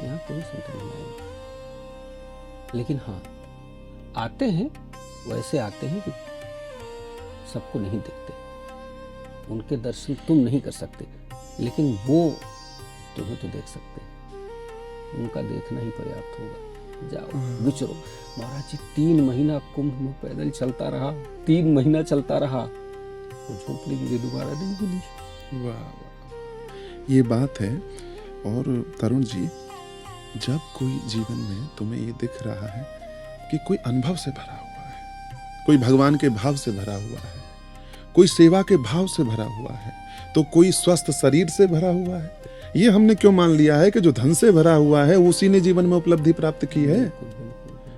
यहाँ कोई संत नहीं आएंगे। लेकिन हाँ, आते हैं, वैसे आते हैं कि सबको नहीं दिखते, उनके दर्शन तुम नहीं कर सकते, लेकिन वो तुम्हें तो देख सकते, उनका देखना ही पर्याप्त होगा। जाओ विचरो। महाराज जी 3 महीना कुंभ में पैदल चलता रहा, 3 महीना चलता रहा, तो झोपड़ी मुझे दोबारा नहीं मिली। वाह, ये बात है। और तरुण जी, जब कोई जीवन में तुम्हें ये दिख रहा है कि कोई अनुभव से भरा हुआ है, कोई भगवान के भाव से भरा हुआ है, कोई सेवा के भाव से भरा हुआ है, तो कोई स्वस्थ शरीर से भरा हुआ है। ये हमने क्यों मान लिया है कि जो धन से भरा हुआ है उसी ने जीवन में उपलब्धि प्राप्त की है?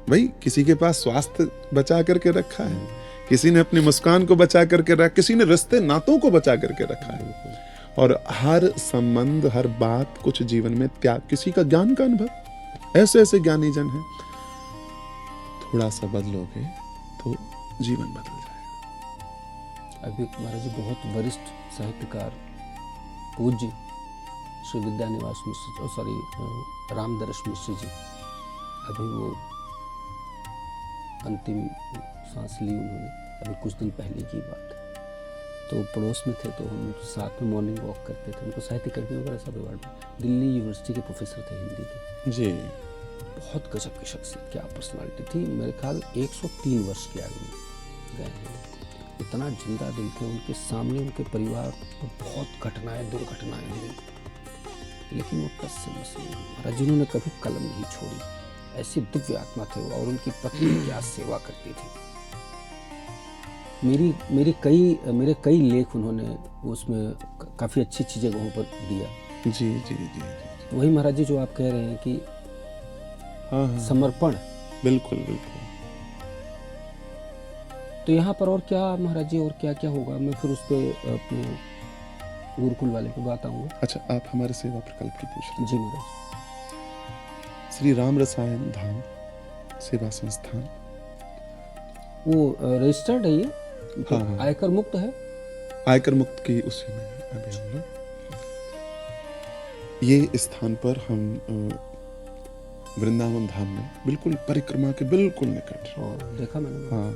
भाई, किसी के पास स्वास्थ्य बचा करके रखा है, किसी ने अपनी मुस्कान को बचा करके रखा, किसी ने रिश्ते नातों को बचा करके रखा है। और हर संबंध, हर बात, कुछ जीवन में त्याग, किसी का ज्ञान का अनुभव, ऐसे ऐसे ज्ञानी जन हैं। थोड़ा सा बदलोगे तो जीवन बदल जाएगा। अभी महाराज जी बहुत वरिष्ठ साहित्यकार पूज्य श्री विद्यानिवास मिश्र जी, रामदर्श मिश्र जी, अभी वो अंतिम सांस ली उन्होंने, अभी कुछ दिन पहले की बात है। तो पड़ोस में थे, तो हम साथ में मॉर्निंग वॉक करते थे। उनको साहित्य कर्मी वगैरह सब अवार्ड, दिल्ली यूनिवर्सिटी के प्रोफेसर थे हिंदी के जी। बहुत गजब की शख्सियत, क्या पर्सनालिटी थी। मेरे ख्याल 103 वर्ष की आयु में गए हैं। इतना जिंदा दिल थे, उनके सामने उनके परिवार पर बहुत घटनाएं, दुर्घटनाएं हुई, लेकिन वो टस से मस नहीं हुआ। जिन्होंने कभी कलम नहीं छोड़ी, ऐसी दिव्य आत्मा थे वो। और उनकी पत्नी क्या सेवा करती थी। मेरे कई लेख उन्होंने उसमें काफ़ी अच्छी अच्छी जगहों पर दिया। जी जी जी। वही महाराज जी जो आप कह रहे हैं कि हाँ, समर्पण, बिल्कुल बिल्कुल। तो यहाँ पर और क्या महाराज जी, और क्या क्या होगा, मैं फिर उस पर अपने गुरुकुल वाले पे बात आऊँगा। अच्छा, आप हमारे सेवा प्रकल्प की पूछ रहे? जी महाराज। श्री राम रसायन धाम सेवा संस्थान, वो रजिस्टर्ड है ये? तो हाँ। आयकर मुक्त है। आयकर मुक्त की उसी में है अभी हम लोग। ये स्थान पर हम वृंदावन धाम में बिल्कुल परिक्रमा के बिल्कुल निकट। देखा मैंने। हाँ,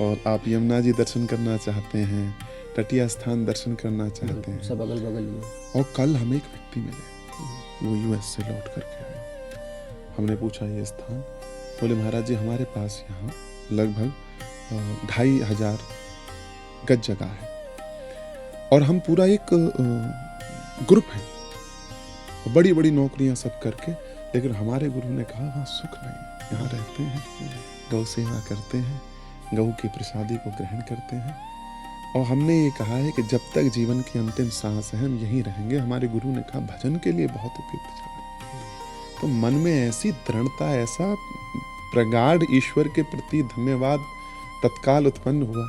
और आप यमुना जी दर्शन करना चाहते हैं, तटीय स्थान दर्शन करना चाहते हैं, सब अगल बगल ही है। और कल हमें एक व्यक्ति मिले, वो यूएस से लौट करके आए। हमने पूछा ये स्थान, बोले महाराज जी हमारे पास यहाँ लगभग 2500 गज जगह है और हम पूरा एक ग्रुप है, बड़ी बड़ी नौकरियां सब करके, लेकिन हमारे गुरु ने कहा वहाँ सुख नहीं है। यहाँ रहते हैं, गौ सेवा करते हैं, गऊ की प्रसादी को ग्रहण करते हैं, और हमने ये कहा है कि जब तक जीवन की अंतिम सांस है हम यहीं रहेंगे। हमारे गुरु ने कहा भजन के लिए बहुत उपयुक्त जगह। तो मन में ऐसी दृढ़ता, ऐसा प्रगाढ़ ईश्वर के प्रति धन्यवाद तत्काल उत्पन्न हुआ।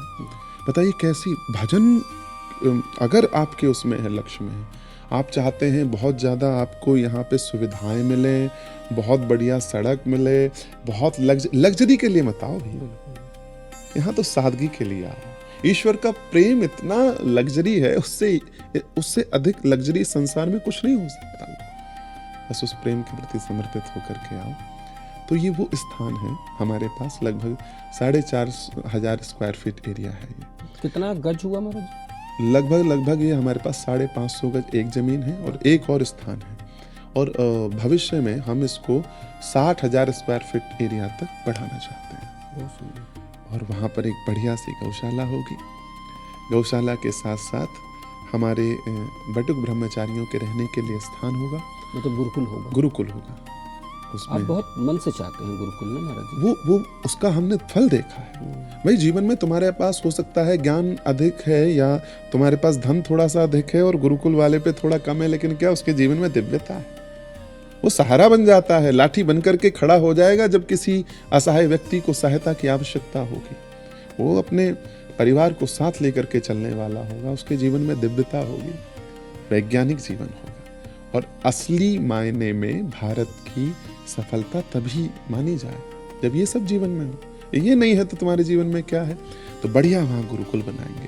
बताइए कैसी भजन, अगर आपके उसमें है, लक्ष्य में है, आप चाहते हैं बहुत ज़्यादा आपको यहाँ पे सुविधाएं मिले, बहुत बढ़िया सड़क मिले, बहुत लग्जरी के लिए मत आओ भैया, यहाँ तो सादगी के लिए आओ। ईश्वर का प्रेम इतना लग्जरी है, उससे अधिक लग्जरी संसार में कुछ नहीं हो सकता। बस उस प्रेम के प्रति समर्पित होकर के आओ। तो ये वो स्थान है हमारे पास, लगभग 4500 स्क्वायर फीट एरिया है। ये कितना गज हुआ महाराज? लगभग ये हमारे पास 550 गज एक जमीन है और एक और स्थान है, और भविष्य में हम इसको 60,000 स्क्वायर फीट एरिया तक बढ़ाना चाहते हैं। और वहाँ पर एक बढ़िया सी गौशाला होगी। गौशाला के साथ साथ हमारे बटुक ब्रह्मचारियों के रहने के लिए स्थान होगा, मतलब गुरुकुल होगा। गुरुकुल होगा उसमें। आप बहुत मन से चाहते हैं गुरुकुल ना महाराज जी? वो उसका हमने फल देखा है भाई। जीवन में तुम्हारे पास हो सकता है ज्ञान अधिक है या तुम्हारे पास धन थोड़ा सा अधिक है और गुरुकुल वाले पे थोड़ा कम है, लेकिन क्या उसके जीवन में दिव्यता है। वो सहारा बन जाता है, लाठी बनकर के खड़ा हो जाएगा जब किसी असहाय व्यक्ति को सहायता की आवश्यकता होगी। वो अपने परिवार को साथ लेकर के चलने वाला होगा, उसके जीवन में दिव्यता होगी, वैज्ञानिक जीवन होगा। और असली मायने में भारत की सफलता तभी मानी जाए जब ये सब जीवन में हो। ये नहीं है तो तुम्हारे जीवन में क्या है? तो बढ़िया वहाँ गुरुकुल बनाएंगे,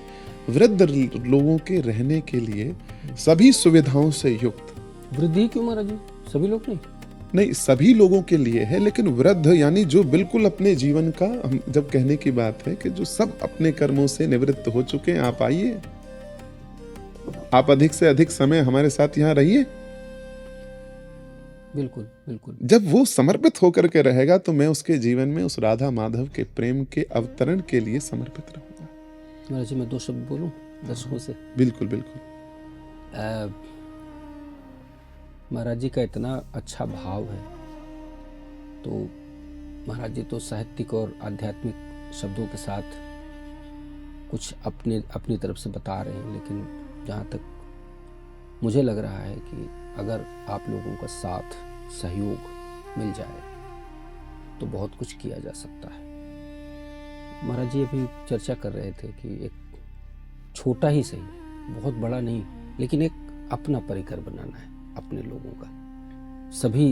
वृद्ध लोगों के रहने के लिए सभी सुविधाओं से युक्त। वृद्धि क्यों महाराज जी? सभी लोग नहीं, सभी लोगों के लिए है, लेकिन वृद्ध यानी जो बिल्कुल अपने जीवन का, हम जब कहने की बात है कि जो सब अपने कर्मों से निवृत्त हो चुके हैं, आप आइए, आप अधिक से अधिक समय हमारे साथ यहाँ रहिए। बिल्कुल बिल्कुल। जब वो समर्पित होकर के रहेगा तो मैं उसके जीवन में उस राधा माधव के प्रेम के अवतरण के लिए समर्पित रहूंगा। महाराज जी मैं 2 शब्द बोलूं दर्शकों से? बिल्कुल बिल्कुल। महाराज जी का इतना अच्छा भाव है, तो महाराज जी तो साहित्यिक और आध्यात्मिक शब्दों के साथ कुछ अपनी तरफ से बता रहे हैं, लेकिन जहाँ तक मुझे लग रहा है कि अगर आप लोगों का साथ सहयोग मिल जाए तो बहुत कुछ किया जा सकता है। महाराज जी अभी चर्चा कर रहे थे कि एक छोटा ही सही, बहुत बड़ा नहीं, लेकिन एक अपना परिकर बनाना है अपने लोगों का। सभी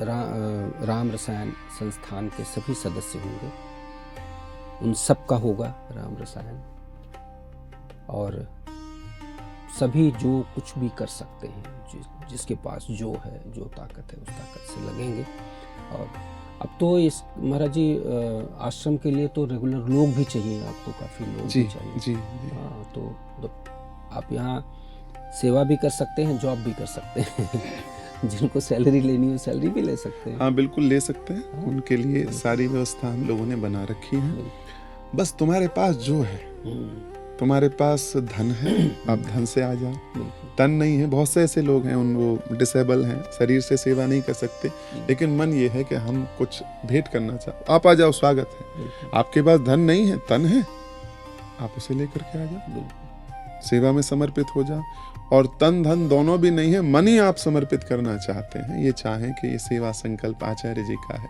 राम रसायन संस्थान के सभी सदस्य होंगे, उन सब का होगा राम रसायन, और सभी जो कुछ भी कर सकते हैं, जिसके पास जो है, जो ताकत है, उस ताकत से लगेंगे। और अब तो इस महाराज जी आश्रम के लिए तो रेगुलर लोग भी चाहिए आपको, काफ़ी लोग भी चाहिए। जी। हाँ, तो आप यहाँ सेवा भी कर सकते हैं, जॉब भी कर सकते हैं। जिनको सैलरी लेनी हो सैलरी भी ले सकते हैं। हाँ बिल्कुल ले सकते हैं। हाँ? उनके लिए सारी व्यवस्था हम लोगों ने बना रखी है। बस तुम्हारे पास जो है, तुम्हारे पास धन है, आप धन से आ जाओ। तन नहीं है, बहुत से ऐसे लोग हैं वो डिसेबल हैं, शरीर से सेवा नहीं कर सकते, लेकिन मन ये है कि हम कुछ भेंट करना चाहते, आप आ जाओ, स्वागत है। आपके पास धन नहीं है, तन है, आप उसे लेकर के आ जाओ, सेवा में समर्पित हो जाओ। और तन धन दोनों भी नहीं है, मन ही आप समर्पित करना चाहते हैं, ये चाहें कि ये सेवा संकल्प आचार्य जी का है।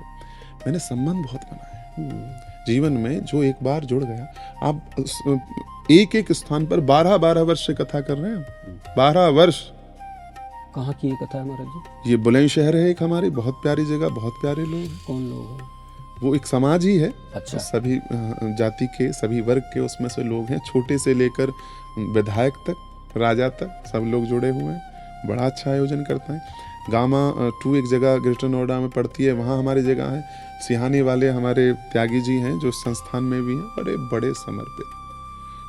मैंने संबंध बहुत बनाए जीवन में, जो एक बार जुड़ गया। आप एक स्थान पर 12 वर्ष से कथा कर रहे हैं। 12 वर्ष। कहाँ की ये कथा है महाराज जी? ये बुलंदशहर है एक हमारी बहुत प्यारी जगह, बहुत प्यारे लोग हैं। कौन लोग हैं? वो एक समाज ही है। अच्छा। सभी जाति के, सभी वर्ग के उसमें से लोग हैं, छोटे से लेकर विधायक तक, राजा तक, सब लोग जुड़े हुए हैं। बड़ा अच्छा आयोजन करता है। गामा 2 एक जगह ग्रेटर नोएडा में पड़ती है, वहाँ हमारी जगह है। सिहानी वाले हमारे त्यागी जी हैं जो संस्थान में भी हैं, बड़े बड़े समर्पित।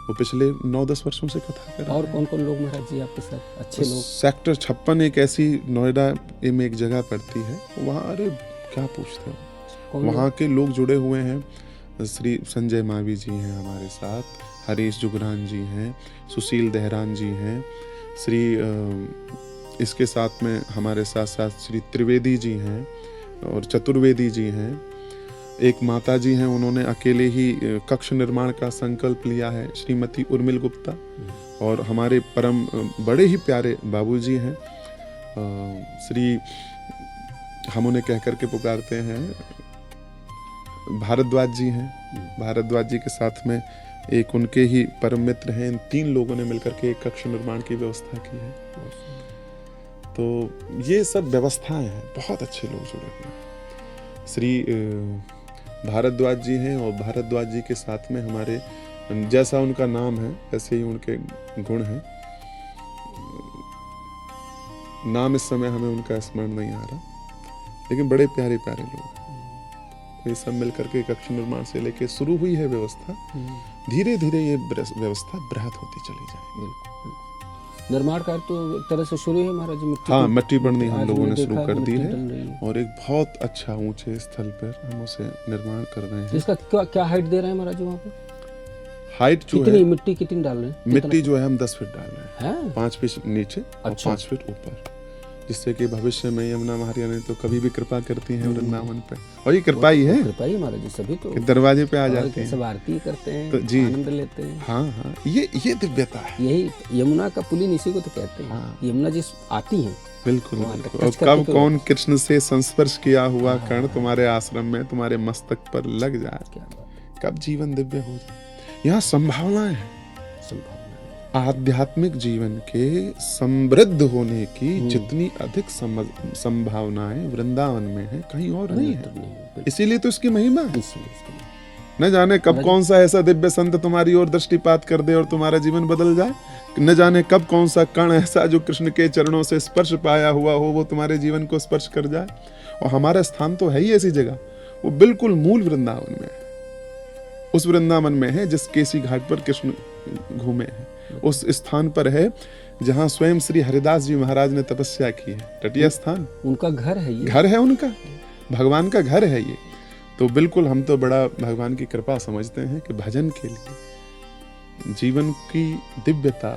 वो पिछले 9-10 वर्षों से कथा कर रहे हैं। और कौन कौन लोग महाराज जी आपके साथ अच्छे लोग? सेक्टर 56 एक ऐसी नोएडा में एक जगह पड़ती है, वहाँ अरे क्या पूछते हो, वहाँ के लोग जुड़े हुए हैं। श्री संजय मावी जी हैं हमारे साथ, हरीश जुगरान जी हैं, सुशील देहरान जी हैं, श्री इसके साथ में हमारे साथ साथ श्री त्रिवेदी जी हैं और चतुर्वेदी जी हैं। एक माता जी हैं, उन्होंने अकेले ही कक्ष निर्माण का संकल्प लिया है, श्रीमती उर्मिल गुप्ता। और हमारे परम बड़े ही प्यारे बाबूजी हैं, श्री हम उन्हें कह करके पुकारते हैं भारद्वाज जी हैं। भारद्वाज जी के साथ में एक उनके ही परम मित्र हैं। इन 3 लोगों ने मिलकर के एक कक्ष निर्माण की व्यवस्था की है। तो ये सब व्यवस्थाएं हैं, बहुत अच्छे लोग जुड़े हुए हैं। श्री भारद्वाज जी हैं और भारद्वाज जी के साथ में हमारे, जैसा उनका नाम है वैसे ही उनके गुण हैं। नाम इस समय हमें उनका स्मरण नहीं आ रहा, लेकिन बड़े प्यारे प्यारे लोग हैं। ये सब मिलकर के कक्ष निर्माण से लेके शुरू हुई है व्यवस्था। धीरे धीरे ये व्यवस्था बृहद होती चली जाएगी। निर्माण कार्य तो एक तरह से शुरू है महाराज जी। हाँ, मिट्टी बढ़नी हम लोगों ने शुरू कर दी है और एक बहुत अच्छा ऊंचे स्थल पर हम उसे निर्माण कर रहे हैं। इसका क्या हाइट दे रहे हैं महाराज जी वहाँ पे? हाइट जो कितनी है, मिट्टी कितनी डाल रहे हैं? मिट्टी जो है हम 10 फीट डाल रहे हैं, 5 फीट नीचे और अच्छा। 5 फीट ऊपर, जिससे कि भविष्य में यमुना महारानी तो कभी भी कृपा करती हैं वृंदावन पे, और ये कृपा ही है, कृपा ही महाराज जी, सभी तो दरवाजे पे आ जाते हैं, सब आरती करते हैं तो जी आनंद लेते हैं। हाँ हाँ, ये दिव्यता है। यही यमुना का पुलिन इसी को तो कहते हैं। हाँ। यमुना जी आती हैं बिल्कुल वहाँ बिल्कुल। टच और करके कब तो कौन कृष्ण से संस्पर्श किया हुआ कण तुम्हारे आश्रम में तुम्हारे मस्तक पर लग जाए, क्या बात, कब जीवन दिव्य हो जाए। यहाँ संभावनाएं हैं, संभावना आध्यात्मिक जीवन के समृद्ध होने की जितनी अधिक संभावनाएं वृंदावन में है, कहीं और नहीं है। इसीलिए तो इसकी महिमा है। न जाने कब कौन सा ऐसा दिव्य संत तुम्हारी ओर दृष्टिपात कर दे और तुम्हारा जीवन बदल जाए। न जाने कब कौन सा कण ऐसा जो कृष्ण के चरणों से स्पर्श पाया हुआ हो वो तुम्हारे जीवन को स्पर्श कर जाए। और हमारा स्थान तो है ही ऐसी जगह, वो बिल्कुल मूल वृंदावन में है। उस वृंदावन में है जिस केसी घाट पर कृष्ण घूमे हैं, उस स्थान पर है जहाँ स्वयं श्री हरिदास जी महाराज ने तपस्या की है। तटीय स्थान उनका घर है, ये घर है उनका, भगवान का घर है ये। तो बिल्कुल हम तो बड़ा भगवान की कृपा समझते हैं कि भजन के लिए, जीवन की दिव्यता,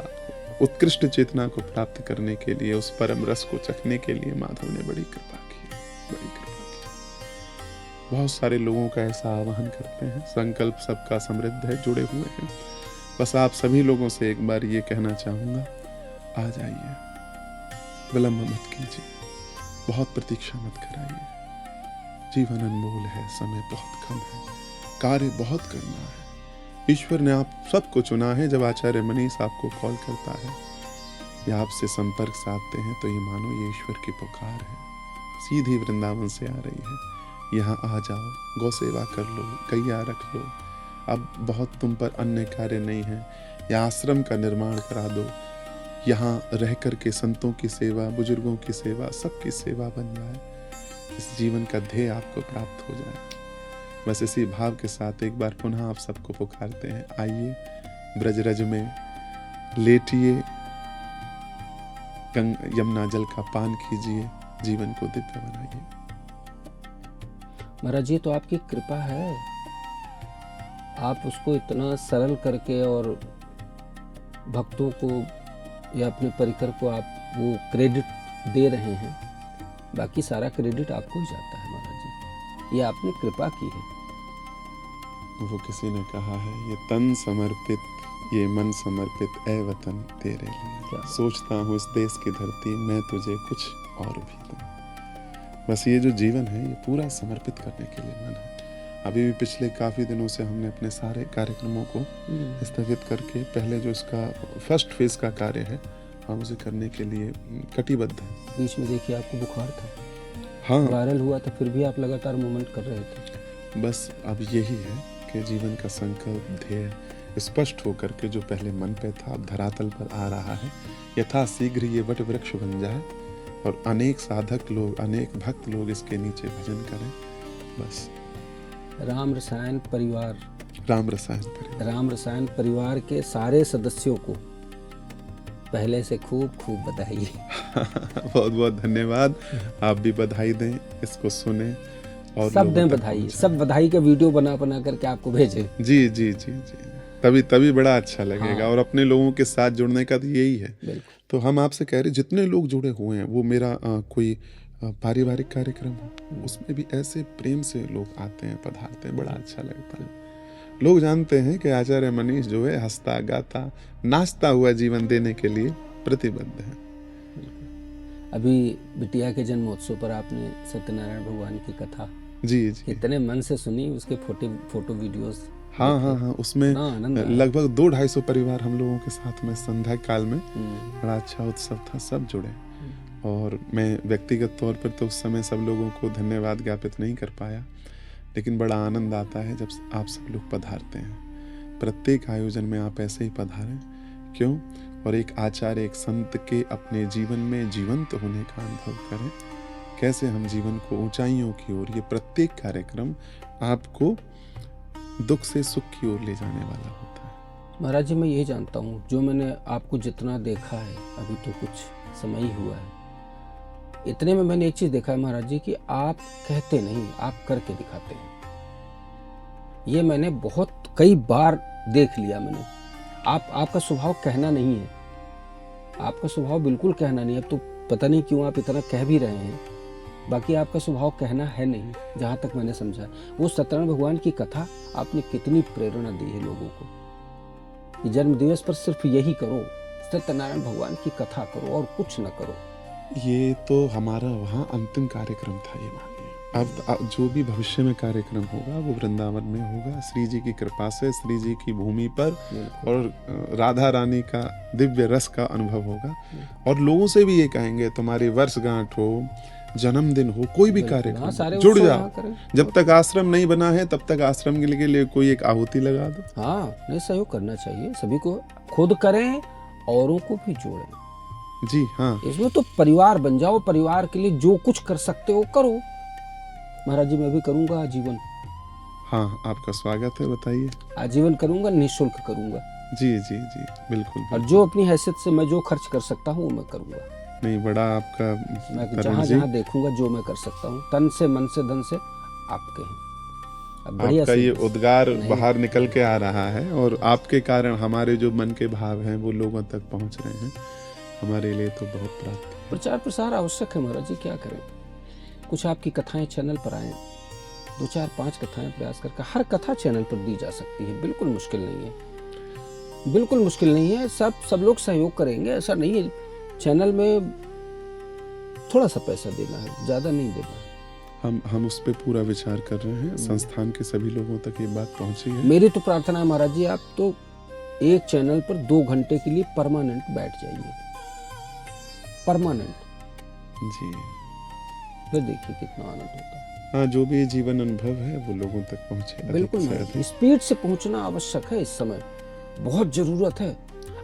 उत्कृष्ट चेतना को प्राप्त करने के लिए, उस परम रस को चखने के लिए माधव ने बड़ी कृपा की, बड़ी कृपा की। बहुत सारे लोगों का ऐसा आह्वान करते हैं, संकल्प सबका समृद्ध है, जुड़े हुए हैं। बस आप सभी लोगों से एक बार ये कहना चाहूँगा, आ जाइए, विलंब मत कीजिए, बहुत प्रतीक्षा मत कराइए। जीवन अनमोल है, समय बहुत कम है, कार्य बहुत करना है। ईश्वर ने आप सबको चुना है। जब आचार्य मनीष आपको कॉल करता है या आपसे संपर्क साधते हैं तो ये मानो ये ईश्वर की पुकार है, सीधी वृंदावन से आ रही है। यहाँ आ जाओ, गौ सेवा कर लो, गैया रख लो, अब बहुत तुम पर अन्य कार्य नहीं है, या आश्रम का निर्माण करा दो। यहाँ रह कर के संतों की सेवा, बुजुर्गों की सेवा, सबकी सेवा बन जाए, इस जीवन का ध्येय आपको प्राप्त हो जाए। बस इसी भाव के साथ एक बार पुनः आप सबको पुकारते हैं, आइए ब्रजरज में लेटिए, यमुना जल का पान कीजिए, जीवन को दिव्य बनाइए। महाराज जी तो आपकी कृपा है, आप उसको इतना सरल करके और भक्तों को या अपने परिकर को आप वो क्रेडिट दे रहे हैं। बाकी सारा क्रेडिट आपको ही जाता है महाराज जी, ये आपने कृपा की है। वो किसी ने कहा है, ये तन समर्पित, ये मन समर्पित, ए वतन तेरे लिए। सोचता हूँ इस देश की धरती, मैं तुझे कुछ और भी दूं। बस ये जो जीवन है ये पूरा समर्पित करने के लिए मन है। अभी भी पिछले काफ़ी दिनों से हमने अपने सारे कार्यक्रमों को स्थगित करके पहले जो इसका फर्स्ट फेज का कार्य है हम उसे करने के लिए कटिबद्ध हैं। बीच में देखिए आपको बुखार था, हाँ, वायरल हुआ था, फिर भी आप लगातार मूवमेंट कर रहे थे। बस अब यही है कि जीवन का संकल्प ध्येय स्पष्ट होकर के जो पहले मन पे था अब धरातल पर आ रहा है, यथा शीघ्र ये वट वृक्ष बन जाए और अनेक साधक लोग, अनेक भक्त लोग इसके नीचे भजन करें। बस राम रसायन परिवार, राम रसायन परिवार, राम रसायन परिवार के सारे सदस्यों को पहले से खूब खूब बधाई। बहुत बहुत धन्यवाद। आप भी बधाई दें, इसको सुने और सब लोगों दें तक बधाई, पहुंचाएं। सब बधाई का वीडियो बना बना करके आपको भेजें। जी जी जी जी, तभी बड़ा अच्छा लगेगा। हाँ। और अपने लोगों के साथ जुड़ने का तो यही है। बिल्कुल। तो हम आपसे कह रहे जितने लोग जुड़े हुए हैं, वो मेरा कोई पारिवारिक कार्यक्रम हो उसमें भी ऐसे प्रेम से लोग आते हैं, पधारते हैं, बड़ा अच्छा लगता है। लोग जानते हैं कि आचार्य मनीष जो है हंसता गाता नाचता हुआ जीवन देने के लिए प्रतिबद्ध है। अभी बिटिया के जन्मोत्सव पर आपने सत्यनारायण भगवान की कथा जी जी, इतने मन से सुनी, उसके फोटो वीडियोस। हाँ, उसमें आनंद आया। लगभग 200-250 परिवार हम लोगों के साथ में संध्या काल में बड़ा अच्छा उत्सव था, सब जुड़े। और मैं व्यक्तिगत तौर पर तो उस समय सब लोगों को धन्यवाद ज्ञापित नहीं कर पाया, लेकिन बड़ा आनंद आता है जब आप सब लोग पधारते हैं। प्रत्येक आयोजन में आप ऐसे ही पधारें, क्यों? और एक आचार्य, एक संत के अपने जीवन में जीवंत होने का अनुभव करें, कैसे हम जीवन को ऊंचाइयों की ओर, ये प्रत्येक कार्यक्रम आपको दुख से सुख की ओर ले जाने वाला होता है। महाराज जी, मैं ये जानता हूँ, जो मैंने आपको जितना देखा है, अभी तो कुछ समय ही हुआ है, इतने में मैंने एक चीज देखा है महाराज जी कि आप कहते नहीं, आप करके दिखाते हैं। ये मैंने बहुत कई बार देख लिया मैंने। आपका स्वभाव कहना नहीं है, आपका स्वभाव बिल्कुल कहना नहीं है। अब तो पता नहीं क्यों आप इतना कह भी रहे हैं, बाकी आपका स्वभाव कहना है नहीं, जहाँ तक मैंने समझा। वो सत्यनारायण भगवान की कथा आपने कितनी प्रेरणा दी है लोगों को कि जन्म दिवस पर सिर्फ यही करो, सत्यनारायण भगवान की कथा करो और कुछ न करो। ये तो हमारा वहाँ अंतिम कार्यक्रम था, ये मानिए। अब जो भी भविष्य में कार्यक्रम होगा वो वृंदावन में होगा, श्री जी की कृपा से, श्री जी की भूमि पर, और राधा रानी का दिव्य रस का अनुभव होगा। और लोगों से भी ये कहेंगे, तुम्हारी वर्षगांठ हो, जन्मदिन हो, कोई भी कार्यक्रम, जुड़ जाओ। जब तक आश्रम नहीं बना है तब तक आश्रम के लिए कोई एक आहुति लगा दो। हाँ, नहीं, सहयोग करना चाहिए सभी को, खुद करें, औरों को भी जोड़ें। जी हाँ, इसमें तो परिवार बन जाओ, परिवार के लिए जो कुछ कर सकते हो करो। महाराज जी, मैं भी करूंगा आजीवन। हाँ, आपका स्वागत है, बताइए। आजीवन करूंगा, निःशुल्क करूंगा। जी जी जी, बिल्कुल। और जो अपनी हैसियत से मैं जो खर्च कर सकता हूँ वो मैं करूंगा। नहीं, बड़ा आपका, मैं जहाँ जहाँ देखूंगा जो मैं कर सकता हूँ, तन से, मन से, धन से, आपके हैं। अब बढ़िया आपका ये उद्गार नहीं, बाहर निकल के आ रहा है, और आपके कारण हमारे जो मन के भाव हैं वो लोगों तक पहुंच रहे हैं। हमारे लिए तो बहुत प्राप्त है। प्रचार प्रसार आवश्यक है महाराज जी, क्या करें। कुछ आपकी कथाएं चैनल पर आए, 2, 4, 5 कथाएं प्रयास करके, हर कथा चैनल पर दी जा सकती है, बिल्कुल मुश्किल नहीं है, बिल्कुल मुश्किल नहीं है। सब लोग सहयोग करेंगे, ऐसा नहीं है। चैनल में थोड़ा सा पैसा देना है, ज्यादा नहीं देना है। हम उस पर पूरा विचार कर रहे हैं। संस्थान के सभी लोगों तक ये बात पहुंची है। मेरी तो प्रार्थना है महाराज जी, आप तो एक चैनल पर 2 घंटे के लिए परमानेंट बैठ जाइए, परमानेंट। जी, फिर देखिए कितना आनंद होता है। हाँ, जो भी जीवन अनुभव है वो लोगों तक पहुंचे। बिल्कुल, स्पीड से पहुंचना आवश्यक है, इस समय बहुत जरूरत है।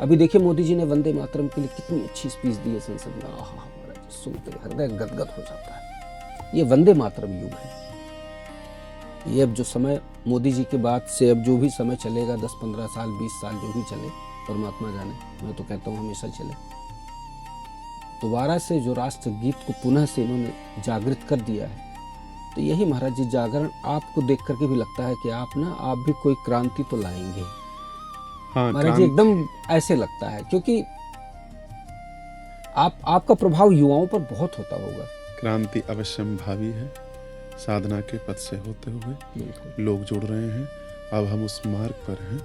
अभी देखिए, मोदी जी ने वंदे मातरम के लिए कितनी अच्छी स्पीच दी है संसद में। आहा, महाराज, सुनते हृदय गदगद हो जाता है। ये वंदे मातरम युग है। ये अब जो समय मोदी जी के बाद से अब जो भी समय चलेगा, 10, 15 साल, 20 साल जो भी चले, परमात्मा जाने, मैं तो कहता हूँ हमेशा चले। दोबारा से जो राष्ट्र गीत को पुनः से इन्होंने जागृत कर दिया है, तो यही महाराज जी जागरण आपको देख करके भी लगता है कि आप भी कोई क्रांति तो लाएंगे। हाँ, महाराज जी, एकदम ऐसे लगता है, क्योंकि आपका प्रभाव युवाओं पर बहुत होता होगा। क्रांति अवश्यम भावी है। साधना के पथ से होते हुए लोग जुड़ रहे हैं। अब हम उस मार्ग पर हैं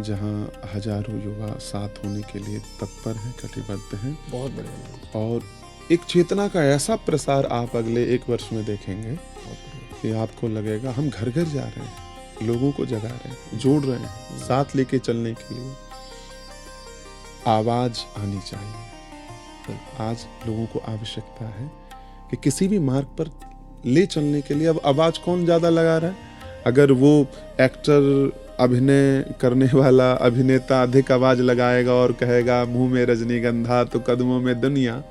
जहाँ हजारों युवा साथ होने के लिए तत्पर हैं, कटिबद्ध हैं। बहुत बढ़िया। और एक चेतना का ऐसा प्रसार आप अगले 1 वर्ष में देखेंगे कि आपको लगेगा हम घर घर जा रहे हैं, लोगों को जगा रहे हैं, जोड़ रहे हैं, साथ लेके चलने के लिए आवाज आनी चाहिए। आज लोगों को आवश्यकता है कि किसी भी मार्ग पर ले चलने के लिए अब आवाज कौन ज्यादा लगा रहा है? अगर वो एक्टर, अभिनय करने वाला अभिनेता अधिक आवाज लगाएगा और कहेगा मुंह में रजनीगंधा तो कदमों में दुनिया,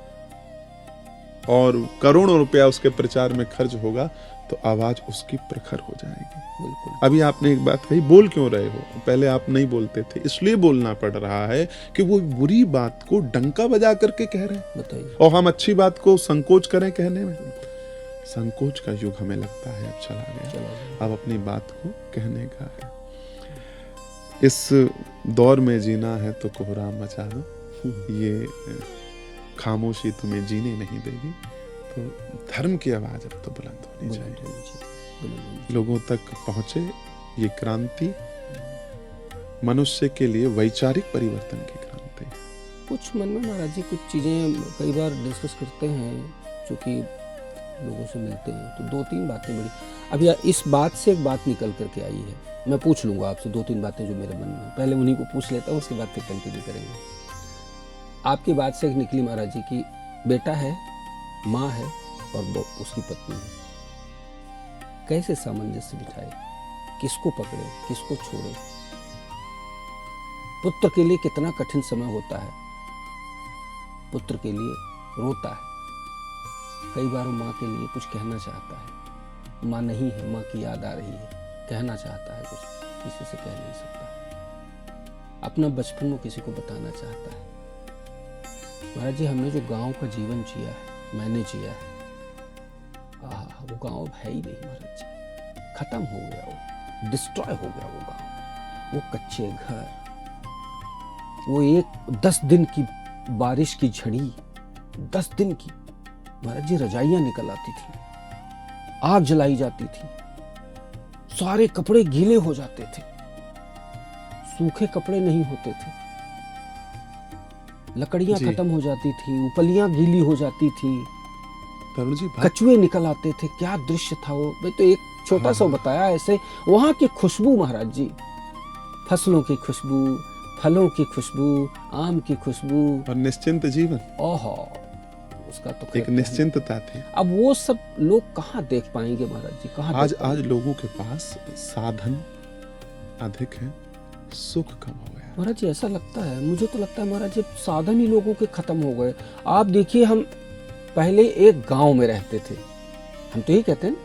और करोड़ों रुपया उसके प्रचार में खर्च होगा, तो आवाज उसकी प्रखर हो जाएगी। बिल्कुल। अभी आपने एक बात कही, बोल क्यों रहे हो, पहले आप नहीं बोलते थे, इसलिए बोलना पड़ रहा है कि वो बुरी बात को डंका बजा करके कह रहे हैं, बताइए। और हम अच्छी बात को संकोच करें कहने में। संकोच का युग हमें लगता है अब चला गया, अब अपनी बात को कहने का है। इस दौर में जीना है तो कोहराम मचा दो, ये खामोशी तुम्हें जीने नहीं देगी। तो धर्म की आवाज अब तो बुलंद होनी चाहिए, लोगों तक पहुंचे ये क्रांति, मनुष्य के लिए वैचारिक परिवर्तन की क्रांति। कुछ मन में महाराज जी कुछ चीज़ें कई बार डिस्कस करते हैं, जो कि लोगों से मिलते हैं, तो 2-3 बातें बड़ी, अभी इस बात से एक बात निकल करके आई है, मैं पूछ लूँगा आपसे 2-3 बातें जो मेरे मन में, पहले उन्हीं को पूछ लेता हूँ, उसके बाद फिर कंटिन्यू करेंगे। आपकी बात से एक निकली महाराज जी की बेटा है, माँ है और उसकी पत्नी है, कैसे सामंजस्य बिठाए, किसको पकड़े किसको छोड़े। पुत्र के लिए कितना कठिन समय होता है, पुत्र के लिए रोता है, कई बार वो माँ के लिए कुछ कहना चाहता है, माँ नहीं है, माँ की याद आ रही है, कहना चाहता है कुछ, किसी से कह नहीं सकता, अपना बचपन वो किसी को बताना चाहता है। महाराज जी हमने जो गांव का जीवन जिया है, मैंने जिया है, वो गांव है ही नहीं महाराज जी, खत्म हो गया, वो डिस्ट्रॉय हो गया वो गांव, वो कच्चे घर, वो एक 10 दिन की बारिश की झड़ी, 10 दिन की महाराज जी रजाइयां निकल आती थी, आग जलाई जाती थी, सारे कपड़े गीले हो जाते थे, सूखे कपड़े नहीं होते थे, लकड़ियां खत्म हो जाती थी, उपलियां गीली हो जाती थी, तरुण जी कछुए निकल आते थे, क्या दृश्य था वो। मैं तो एक छोटा सा बताया ऐसे, वहां की खुशबू महाराज जी, फसलों की खुशबू, फलों की खुशबू, आम की खुशबू, और निश्चिंत जीवन, ओहो उसका तो एक निश्चिंतता थी। अब वो सब लोग कहाँ देख पाएंगे महाराज जी, कहाँ आज लोगों के पास साधन अधिक है, सुख कम हो गया महाराज जी। ऐसा लगता है, मुझे तो लगता है महाराज जी साधन ही लोगों के खत्म हो गए। आप देखिए, हम पहले एक गांव में रहते थे, हम तो यही कहते हैं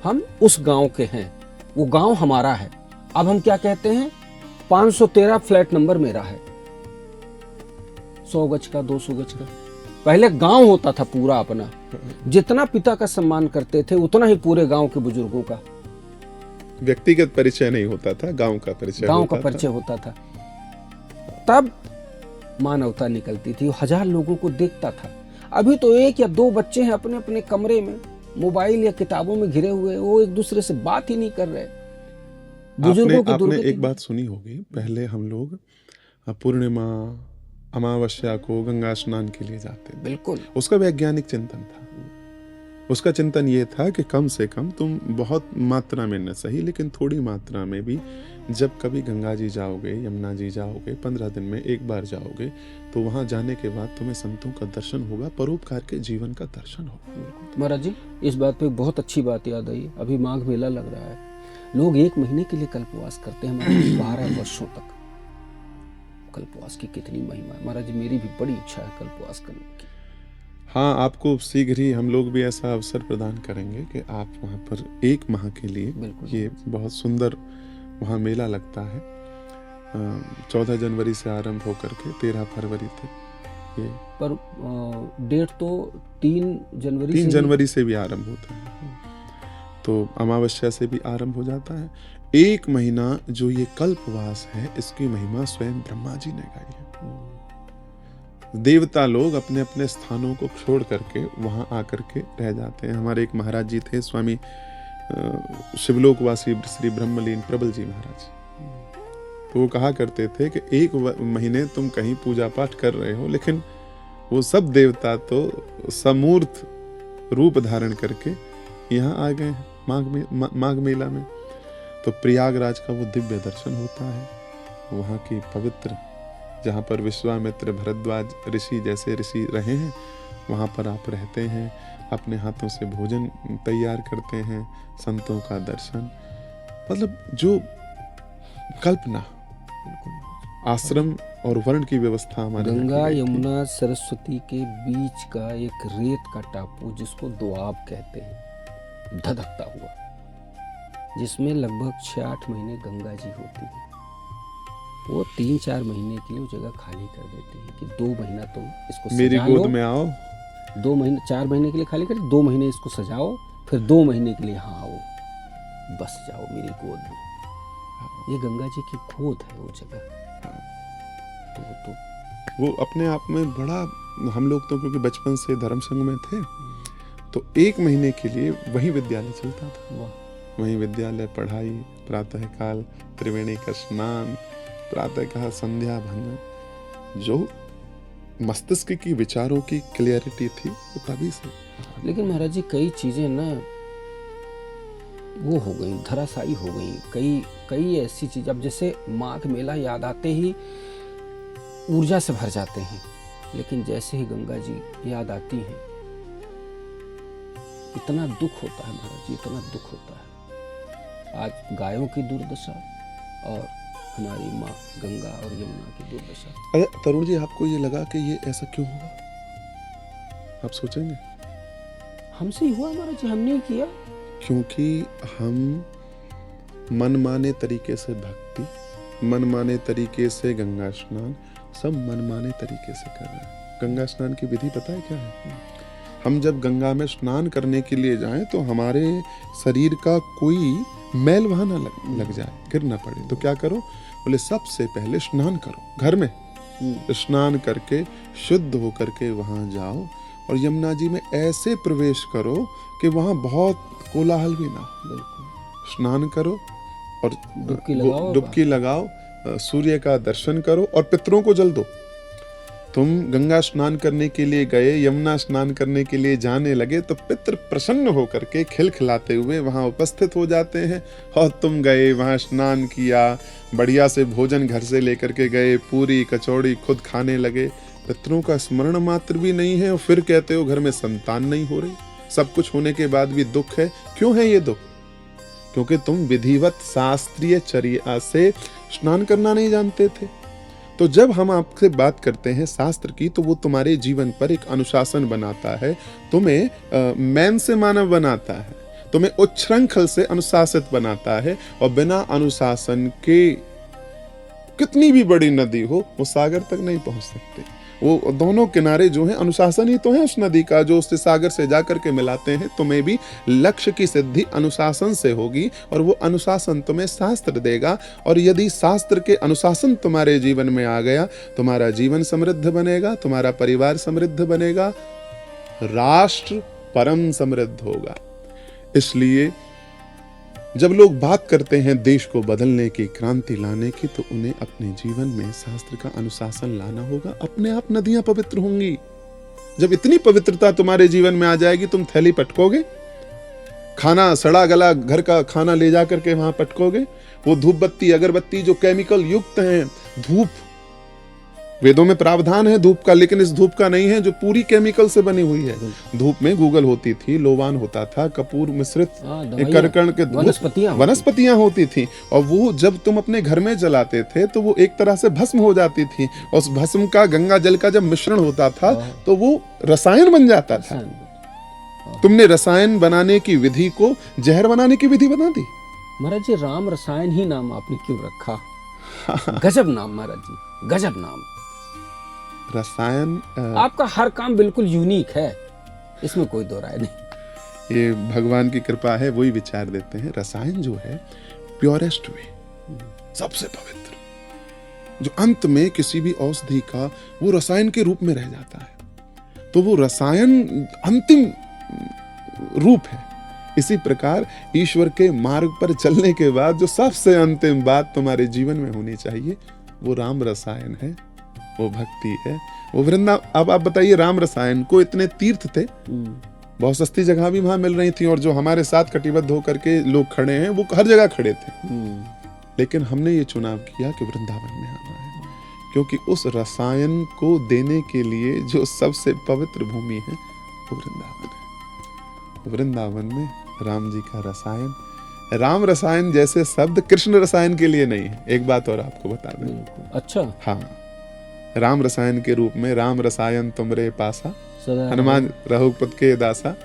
हम उस गांव के हैं, वो गांव हमारा है। अब हम क्या कहते हैं, 513 फ्लैट नंबर मेरा है, 100 गज का, 200 गज का। पहले गांव होता था पूरा अपना, जितना पिता का सम्मान करते थे उतना ही पूरे गांव के बुजुर्गों का। व्यक्तिगत परिचय नहीं होता था, गांव का परिचय होता था। तब मानवता निकलती थी, 1000 लोगों को देखता था। अभी तो 1 या 2 बच्चे हैं अपने अपने कमरे में मोबाइल या किताबों में घिरे हुए, वो एक दूसरे से बात ही नहीं कर रहे। बुजुर्गों की आपने एक बात सुनी होगी, पहले हम लोग पूर्णिमा अमावस्या को गंगा स्नान के लिए जाते। बिल्कुल, उसका वैज्ञानिक चिंतन था। उसका चिंतन ये था कि कम से कम तुम बहुत मात्रा में न सही, लेकिन थोड़ी मात्रा में भी जब कभी गंगा जी जाओगे, यमुना जी जाओगे, 15 दिन में एक बार जाओगे, तो वहां जाने के बाद तुम्हें संतों का दर्शन होगा, परोपकार के जीवन का दर्शन होगा। महाराज जी इस बात पे बहुत अच्छी बात याद आई, अभी माघ मेला लग रहा है, लोग 1 महीने के लिए कल्पवास करते हैं, 12 वर्षों तक। कल्पवास की कितनी महिमा है महाराज जी, मेरी भी बड़ी इच्छा है कल्पवास करने की। हाँ, आपको शीघ्र ही हम लोग भी ऐसा अवसर प्रदान करेंगे कि आप वहाँ पर 1 माह के लिए, ये बहुत सुंदर वहाँ मेला लगता है, 14 जनवरी से आरंभ होकर के 13 फरवरी तक। ये पर डेट तो 3 जनवरी से भी आरंभ होता है, तो अमावस्या से भी आरंभ हो जाता है। 1 महीना जो ये कल्पवास है, इसकी महिमा स्वयं ब्रह्मा जी ने गाई है। देवता लोग अपने अपने स्थानों को छोड़ करके वहां आकर के रह जाते हैं। हमारे एक महाराज जी थे, स्वामी शिवलोकवासी श्री ब्रह्मलीन प्रबल जी महाराज, तो वो कहा करते थे कि 1 महीने तुम कहीं पूजा पाठ कर रहे हो, लेकिन वो सब देवता तो समूर्त रूप धारण करके यहाँ आ गए माघ मेला में। तो प्रयागराज का वो दिव्य दर्शन होता है, वहाँ की पवित्र, जहाँ पर विश्वामित्र भरद्वाज ऋषि जैसे ऋषि रहे हैं, वहाँ पर आप रहते हैं, अपने हाथों से भोजन तैयार करते हैं, संतों का दर्शन, मतलब जो कल्पना, आश्रम और वर्ण की व्यवस्था हमारे में गंगा की गई थी। यमुना सरस्वती के बीच का एक रेत का टापू जिसको दोआब कहते हैं, धधकता हुआ, जिसमें लगभग 6-8 महीने गंगा जी होती है। वो 3-4 महीने के लिए वो जगह खाली कर देते हैं कि 2 महीना तुम इसको मेरी सजा गोद लो। में आओ। 2 महीने 4 महीने के लिए खाली कर, 2 महीने इसको सजाओ, फिर 2 महीने के लिए यहाँ आओ, बस जाओ मेरी गोद में। ये गंगा जी की गोद है वो जगह। तो वो अपने आप में बड़ा, हम लोग तो क्योंकि बचपन से धर्म संघ में थे, तो 1 महीने के लिए वही विद्यालय चलता था। वाह, वही विद्यालय, पढ़ाई, प्रातः काल त्रिवेणी का स्नान, प्रातः काल संध्या भंजन, जो मस्तिष्क की विचारों की क्लियरिटी थी वो तभी से। लेकिन महाराज जी कई चीजें ना वो हो गई, धराशायी हो गई। कई ऐसी चीज, अब जैसे माघ मेला याद आते ही ऊर्जा से भर जाते हैं, लेकिन जैसे ही गंगा जी याद आती हैं इतना दुख होता है महाराज जी, इतना दुख होता है। आज गायों की दुर्दशा और हमारी माँ गंगा और यमुना की दुर्दशा। अरे तरुण जी, आपको ये लगा कि ये ऐसा क्यों हुआ? आप सोचेंगे? हमसे ही हुआ महाराज जी, हमने ही किया। क्योंकि हम मनमाने तरीके से भक्ति, मनमाने तरीके से गंगा स्नान, सब मनमाने तरीके से कर रहे हैं। गंगा स्नान की विधि पता है क्या है? हम जब गंगा में स्नान करने के लिए जाएं तो हमारे शरीर का कोई मैल वहां ना लग जाए, गिर ना पड़े। तो क्या करो? बोले सबसे पहले स्नान करो, घर में स्नान करके शुद्ध होकर के वहां जाओ और यमुना जी में ऐसे प्रवेश करो कि वहां बहुत कोलाहल भी ना हो। बिल्कुल। स्नान करो और डुबकी लगाओ, सूर्य का दर्शन करो और पितरों को जल दो। तुम गंगा स्नान करने के लिए गए, यमुना स्नान करने के लिए जाने लगे तो पितर प्रसन्न होकर के खिलखिलाते हुए वहां उपस्थित हो जाते हैं। और तुम गए वहां स्नान किया, बढ़िया से भोजन घर से लेकर के गए, पूरी कचौड़ी खुद खाने लगे, पितरों का स्मरण मात्र भी नहीं है और फिर कहते हो घर में संतान नहीं हो रही। सब कुछ होने के बाद भी दुख है। क्यों है ये दुख? क्योंकि तुम विधिवत शास्त्रीय चर्या से स्नान करना नहीं जानते थे। तो जब हम आपसे बात करते हैं शास्त्र की, तो वो तुम्हारे जीवन पर एक अनुशासन बनाता है, तुम्हें मैन से मानव बनाता है, तुम्हें उच्छृंखल से अनुशासित बनाता है। और बिना अनुशासन के कितनी भी बड़ी नदी हो वो सागर तक नहीं पहुंच सकती। वो दोनों किनारे जो हैं अनुशासन ही तो है उस नदी का, जो उससे सागर से जाकर के मिलाते हैं। तुम्हें भी लक्ष्य की सिद्धि अनुशासन से होगी और वो अनुशासन तुम्हें शास्त्र देगा। और यदि शास्त्र के अनुशासन तुम्हारे जीवन में आ गया, तुम्हारा जीवन समृद्ध बनेगा, तुम्हारा परिवार समृद्ध बनेगा, राष्ट्र परम समृद्ध होगा। इसलिए जब लोग बात करते हैं देश को बदलने की, क्रांति लाने की, तो उन्हें अपने जीवन में शास्त्र का अनुशासन लाना होगा। अपने आप नदियां पवित्र होंगी। जब इतनी पवित्रता तुम्हारे जीवन में आ जाएगी, तुम थैली पटकोगे, खाना सड़ा गला घर का खाना ले जाकर के वहां पटकोगे। वो धूप बत्ती अगरबत्ती जो केमिकल युक्त हैं, धूप, वेदों में प्रावधान है धूप का, लेकिन इस धूप का नहीं है जो पूरी केमिकल से बनी हुई है। धूप में गूगल होती थी, लोबान होता था, कपूर मिश्रित करकण के वनस्पतियां होती थी। और वो जब तुम अपने घर में जलाते थे तो वो एक तरह से भस्म हो जाती थी। और उस भस्म का गंगा जल का जब मिश्रण होता था तो वो रसायन बन जाता था। तुमने रसायन बनाने की विधि को जहर बनाने की विधि बना दी। महाराज जी, राम रसायन ही नाम आपने क्यों रखा? गजब नाम महाराज जी, गजब नाम। रसायन आपका हर काम बिल्कुल यूनिक है, इसमें कोई दो राय नहीं। ये भगवान की कृपा है, वही विचार देते हैं। रसायन जो है प्योरेस्ट वे, सबसे पवित्र, जो अंत में किसी भी औषधि का वो रसायन के रूप में रह जाता है, तो वो रसायन अंतिम रूप है। इसी प्रकार ईश्वर के मार्ग पर चलने के बाद जो सबसे अंतिम बात तुम्हारे जीवन में होनी चाहिए वो राम रसायन है, वो भक्ति है, वो वृंदावन। अब आप बताइए, राम रसायन को इतने तीर्थ थे, बहुत सस्ती जगह भी वहां मिल रही थी, और जो हमारे साथ कटिबद्ध होकर के लोग खड़े हैं वो हर जगह खड़े थे। लेकिन हमने ये चुनाव किया कि वृंदावन में आना है, क्योंकि उस रसायन को देने के लिए जो सबसे पवित्र भूमि है वो वृंदावन है। वृंदावन में राम जी का रसायन राम रसायन जैसे शब्द कृष्ण रसायन के लिए नहीं है। एक बात और आपको बता दें। बिल्कुल। अच्छा। हाँ, राम रसायन के रूप में राम रसायन तुमरे पासा, सदा हनुमान रघुपत के दासा।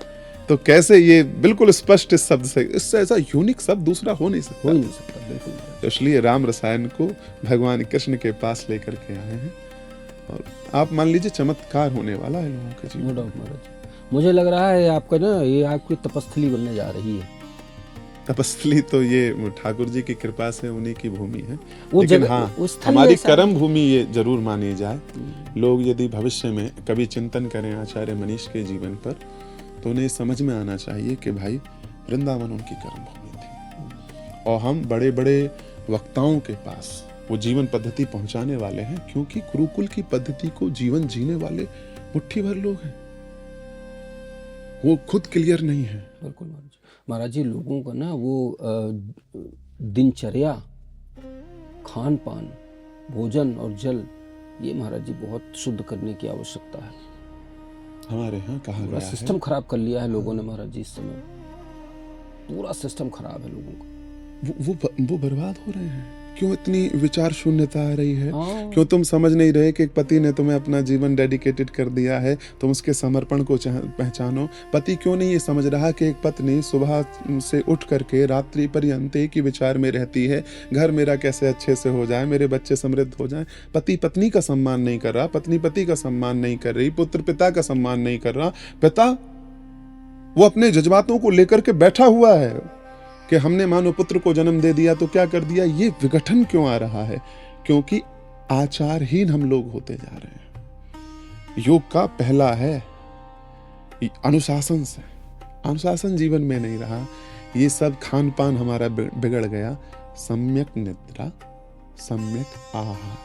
तो कैसे ये बिल्कुल स्पष्ट इस शब्द से, इससे ऐसा यूनिक शब्द दूसरा हो नहीं सकता। हो ही नहीं सकता, बिल्कुल। तो इसलिए राम रसायन को भगवान कृष्ण के पास लेकर के आए हैं। और आप मान लीजिए चमत्कार होने वाला है लोगों के जीवन नो डाउट महाराज। मुझे लग रहा है आपका ना ये आपकी तपस्थली बनने जा रही है। तपस्थली तो ये ठाकुर जी की कृपा से उन्हीं की भूमि है। वो लेकिन जगह, हाँ, वो स्थल हमारी ऐसा है। कर्म भूमि ये जरूर मानी जाए। लोग यदि भविष्य में कभी चिंतन करें आचार्य मनीष के जीवन पर, तो उन्हें समझ में आना चाहिए कि भाई वृंदावन उनकी कर्म भूमि थी। और हम बड़े बड़े वक्ताओं के पास वो जीवन पद्धति पहुंचाने वाले हैं, क्योंकि गुरुकुल की पद्धति को जीवन जीने वाले मुट्ठी भर लोग हैं, वो खुद क्लियर नहीं है। बिल्कुल महाराज। महाराज जी, लोगों का ना वो दिनचर्या, खान पान, भोजन और जल, ये महाराज जी बहुत शुद्ध करने की आवश्यकता है। हमारे यहाँ कहा पूरा गया है, सिस्टम खराब कर लिया है लोगों ने महाराज जी। इस समय पूरा सिस्टम खराब है लोगों का। वो बर्बाद हो रहे हैं। क्यों इतनी विचार शून्यता आ रही है? हाँ। क्यों तुम समझ नहीं रहे कि एक पति ने तुम्हें अपना जीवन डेडिकेटेड कर दिया है, तुम उसके समर्पण को पहचानो। पति क्यों नहीं ये समझ रहा कि एक पत्नी सुबह से उठ करके रात्रि पर्यंत एक ही विचार में रहती है, घर मेरा कैसे अच्छे से हो जाए, मेरे बच्चे समृद्ध हो जाएं। पति पत्नी का सम्मान नहीं कर रहा, पत्नी पति का सम्मान नहीं कर रही, पुत्र पिता का सम्मान नहीं कर रहा। पिता वो अपने जज्बातों को लेकर के बैठा हुआ है कि हमने मानो पुत्र को जन्म दे दिया तो क्या कर दिया। ये विघटन क्यों आ रहा है? क्योंकि आचारहीन हम लोग होते जा रहे हैं। योग का पहला है अनुशासन से। अनुशासन जीवन में नहीं रहा, ये सब खान पान हमारा बिगड़ गया। सम्यक निद्रा, सम्यक आहार,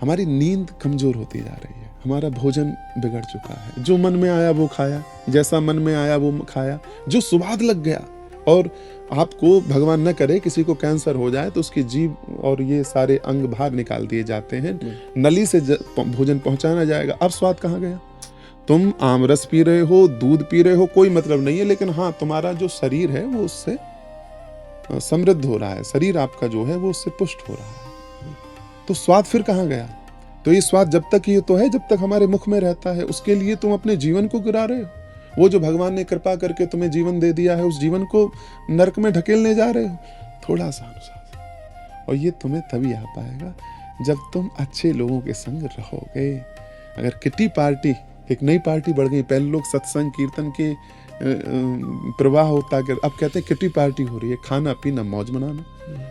हमारी नींद कमजोर होती जा रही है, हमारा भोजन बिगड़ चुका है। जो मन में आया वो खाया, जैसा मन में आया वो खाया, जो स्वाद लग गया। और आपको भगवान न करे किसी को कैंसर हो जाए तो उसकी जीभ और ये सारे अंग बाहर निकाल दिए जाते हैं, नली से भोजन पहुंचाना जाएगा। अब स्वाद कहाँ गया? तुम आमरस पी रहे हो, दूध पी रहे हो, कोई मतलब नहीं है, लेकिन हाँ तुम्हारा जो शरीर है वो उससे समृद्ध हो रहा है, शरीर आपका जो है वो उससे पुष्ट हो रहा है। तो स्वाद फिर कहाँ गया? तो ये स्वाद जब तक ये तो है जब तक हमारे मुख में रहता है, उसके लिए तुम अपने जीवन को गिरा रहे हो। वो जो भगवान ने कृपा करके तुम्हें जीवन दे दिया है, उस जीवन को नरक में ढकेलने जा रहे हो। थोड़ा सा अनुशासन, और ये तुम्हें तभी आ पाएगा जब तुम अच्छे लोगों के संग रहोगे। अगर किटी पार्टी, एक नई पार्टी बढ़ गई, पहले लोग सत्संग कीर्तन के प्रवाह होता, अब कहते हैं किटी पार्टी हो रही है, खाना पीना मौज मनाना,